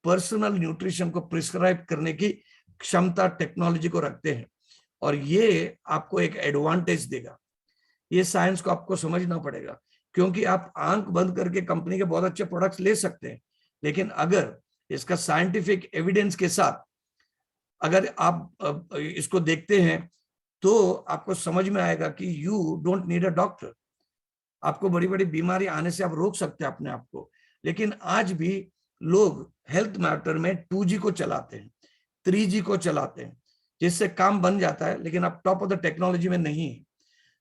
पर्सनल न्यूट्रिशन को प्रिस्क्राइब करने की क्षमता, टेक्नोलॉजी को रखते हैं। और ये आपको एक एडवांटेज देगा। ये साइंस को आपको समझना पड़ेगा, क्योंकि आप आंख बंद करके कंपनी के बहुत अच्छे प्रोडक्ट्स ले सकते हैं, लेकिन अगर इसका साइंटिफिक एविडेंस के साथ अगर आप इसको देखते हैं तो आपको समझ में आएगा कि you don't need a doctor. आपको बड़ी बड़ी बीमारी आने से आप रोक सकते हैं अपने आप को। लेकिन आज भी लोग हेल्थ मैटर में 2G को चलाते हैं, 3G को चलाते हैं, जिससे काम बन जाता है, लेकिन आप टॉप ऑफ द टेक्नोलॉजी में नहीं है।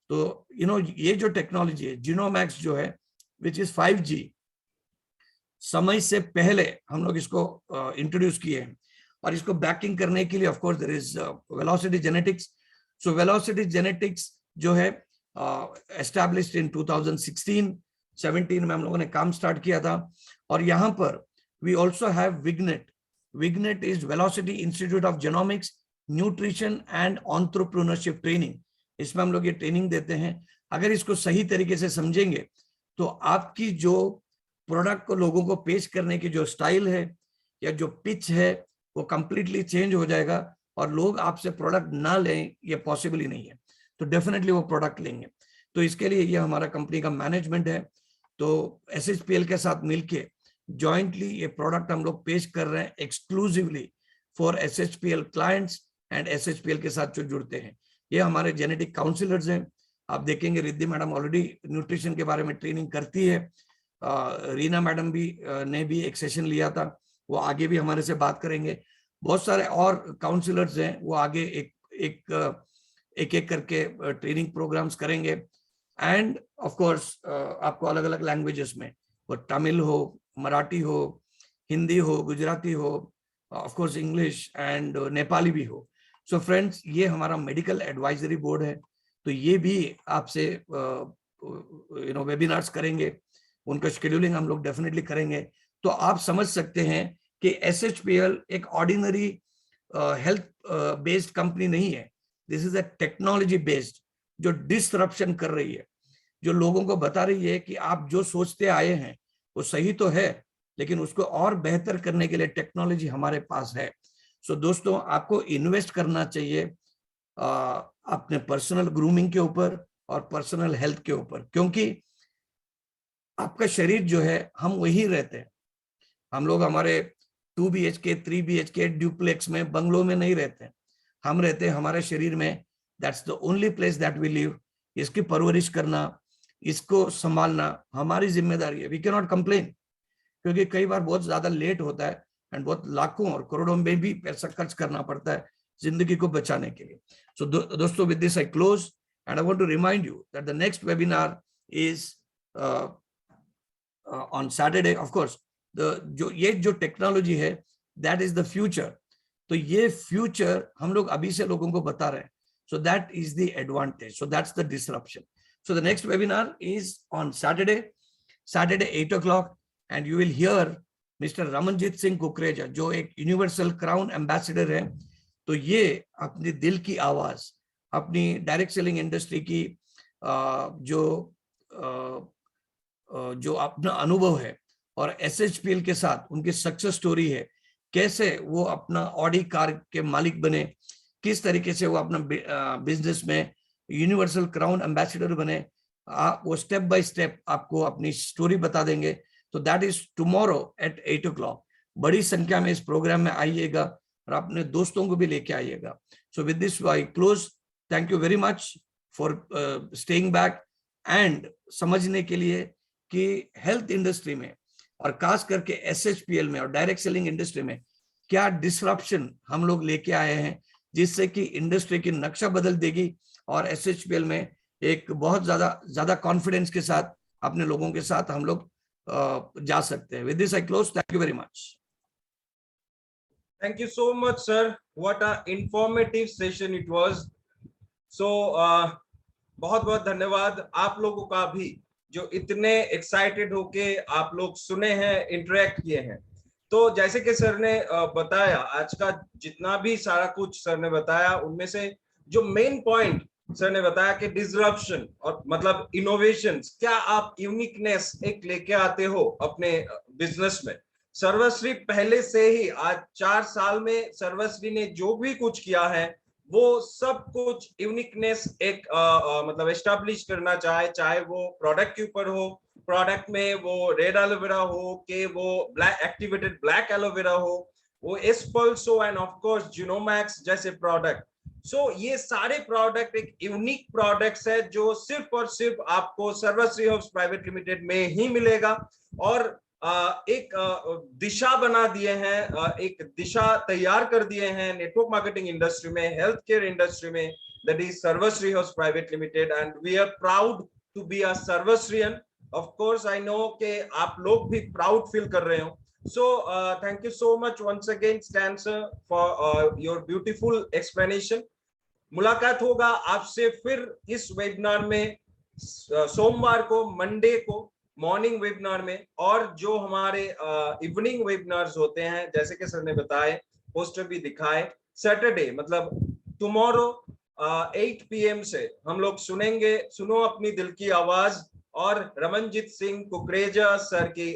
तो ये जो टेक्नोलॉजी है जीनोमैक्स जो है, विच इज 5G, समय से पहले हम लोग इसको इंट्रोड्यूस किए हैं। और इसको बैकिंग करने के लिए of course there is Velocity Genetics. So Velocity Genetics जो है एस्टैब्लिश्ड इन 2016-17 में हम लोगों ने काम स्टार्ट किया था। और यहाँ पर we also have Vignette. Vignette is Velocity Institute of Genomics, Nutrition and Entrepreneurship Training. इसमें हम लोग ये ट्रेनिंग देते हैं। अगर इसको सही तरीके से समझेंगे तो आपकी जो प्रोडक्ट को लोगों को पेश करने की जो स्टाइल है या जो पिच है वो कंप्लीटली चेंज हो जाएगा, और लोग आपसे प्रोडक्ट ना लें ये पॉसिबल ही नहीं है। तो डेफिनेटली वो प्रोडक्ट लेंगे। तो इसके लिए ये हमारा कंपनी का मैनेजमेंट है। तो SHPL के साथ मिलके जॉइंटली ये प्रोडक्ट हम लोग पेश कर रहे हैं exclusively for SHPL clients and SHPL के साथ जो जुड़ते हैं। ये हमारे जेनेटिक काउंसलर्स हैं। आप देखेंगे रिद्धि मैडम ऑलरेडी न्यूट्रिशन के बारे में ट्रेनिंग करती है। रीना मैडम भी ने भी एक सेशन लिया था, वो आगे भी हमारे से बात करेंगे। बहुत सारे और काउंसलर्स हैं, वो आगे एक करके ट्रेनिंग प्रोग्राम्स करेंगे। एंड ऑफ कोर्स आपको अलग अलग लैंग्वेजेस में, वो तमिल हो, मराठी हो, हिंदी हो, गुजराती हो, of course English and Nepali भी हो। सो फ्रेंड्स, ये हमारा मेडिकल एडवाइजरी बोर्ड है। तो ये भी आपसे वेबिनार्स करेंगे, उनका शेड्यूलिंग हम लोग डेफिनेटली करेंगे। तो आप समझ सकते हैं कि SHPL एक ऑर्डिनरी हेल्थ बेस्ड कंपनी नहीं है। This is a technology based जो डिसरप्शन कर रही है, जो लोगों को बता रही है कि आप जो सोचते आए हैं वो सही तो है, लेकिन उसको और बेहतर करने के लिए टेक्नोलॉजी हमारे पास है। सो दोस्तों, आपको इन्वेस्ट करना चाहिए अपने पर्सनल ग्रूमिंग के ऊपर और पर्सनल हेल्थ के ऊपर, क्योंकि आपका शरीर जो है, हम वही रहते हैं। हम लोग हमारे 2 BHK 3 BHK ड्यूप्लेक्स में, बंगलों में नहीं रहते हैं। हम रहते हैं हमारे शरीर में। That's the only place that we live. इसकी परवरिश करना, इसको संभालना हमारी जिम्मेदारी है। वी कैन नॉट कंप्लेन, क्योंकि कई बार बहुत ज्यादा लेट होता है एंड बहुत लाखों और करोड़ों में भी पैसा खर्च करना पड़ता है जिंदगी को बचाने के लिए। सो दोस्तों, with this I close and I want to remind you that the next webinar is on Saturday. Of course जो टेक्नोलॉजी है दैट इज द फ्यूचर, तो ये फ्यूचर हम लोग अभी से लोगों को बता रहे हैं। So that is the advantage. So that's the disruption. So the next webinar is on Saturday 8 o'clock, and you will hear Mr. Ramanjit Singh Kukreja, जो एक यूनिवर्सल क्राउन एम्बेसडर है। तो ये अपनी दिल की आवाज, अपनी डायरेक्ट सेलिंग इंडस्ट्री की जो अपना अनुभव है और SHPL के साथ उनकी सक्सेस स्टोरी है, कैसे वो अपना ऑडी कार के मालिक बने, किस तरीके से वो अपना बिजनेस में यूनिवर्सल क्राउन एम्बेसडर बने, वो स्टेप बाय स्टेप आपको अपनी स्टोरी बता देंगे। तो that is tomorrow at 8 o'clock। बड़ी संख्या में इस प्रोग्राम में आइएगा और अपने दोस्तों को भी लेके आइएगा। So with this I close. Thank you very much for staying back and समझने के लिए कि हेल्थ इंडस्ट्री में और खास करके SHPL में और डायरेक्ट सेलिंग इंडस्ट्री में क्या डिसरप्शन हम लोग लेके आए हैं, जिससे कि इंडस्ट्री की नक्शा बदल देगी और SHPL में एक बहुत ज्यादा कॉन्फिडेंस के साथ अपने लोगों के साथ हम लोग जा सकते हैं। With this I close. Thank you very much. Thank you so much, sir. What a informative session it was. So बहुत बहुत धन्यवाद आप लोगों का भी, जो इतने एक्साइटेड होके आप लोग सुने हैं, इंटरेक्ट किए हैं। तो जैसे कि सर ने बताया, आज का जितना भी सारा कुछ सर ने बताया, उनमें से जो मेन पॉइंट सर ने बताया कि डिसरप्शन और मतलब इनोवेशंस, क्या आप यूनिकनेस एक लेके आते हो अपने बिजनेस में। सर्वश्री पहले से ही आज 4 साल में सर्वश्री ने जो भी कुछ किया है वो सब कुछ यूनिकनेस एक मतलब एस्टैब्लिश करना चाहे वो प्रोडक्ट के ऊपर हो, प्रोडक्ट में वो रेड एलोवेरा हो कि वो ब्लैक एक्टिवेटेड ब्लैक एलोवेरा हो, वो एस्पल्स हो एंड ऑफ कोर्स जिनोमैक्स जैसे प्रोडक्ट। सो ये सारे प्रोडक्ट एक यूनिक प्रोडक्ट्स है जो सिर्फ और सिर्फ आपको सर्वश्री हाउस प्राइवेट लिमिटेड में ही मिलेगा। और एक दिशा बना दिए हैं, एक दिशा तैयार कर दिए हैं नेटवर्क मार्केटिंग इंडस्ट्री में, हेल्थ केयर इंडस्ट्री में, that is Sarvashree house private limited and we are proud to be a Sarvashreean. Of course I know कि आप लोग भी प्राउड फील कर रहे हो। So thank you so much once again Stan sir for your beautiful explanation. मुलाकात होगा आपसे फिर इस वेबिनार में सोमवार को, मंडे को मॉर्निंग वेबिनार में, और जो हमारे इवनिंग वेबिनार्स होते हैं जैसे कि सर ने बताए, पोस्टर भी दिखाए, सैटरडे मतलब टुमारो 8 PM से हम लोग सुनेंगे सुनो अपनी दिल की आवाज, और रमनजीत सिंह कुकरेजा सर की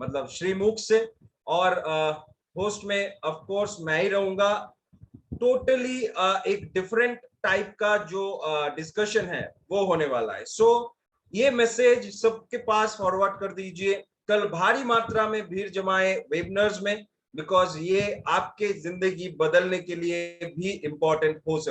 मतलब श्रीमुख से, और होस्ट में ऑफ कोर्स मैं ही रहूंगा। टोटली एक डिफरेंट टाइप का जो डिस्कशन है वो होने वाला है। सो ये मैसेज सबके पास फॉरवर्ड कर दीजिए। कल भारी मात्रा में भीड़ जमाए वेबिनार्स में, बिकॉज ये आपके जिंदगी बदलने के लिए भी इंपॉर्टेंट हो सकता है।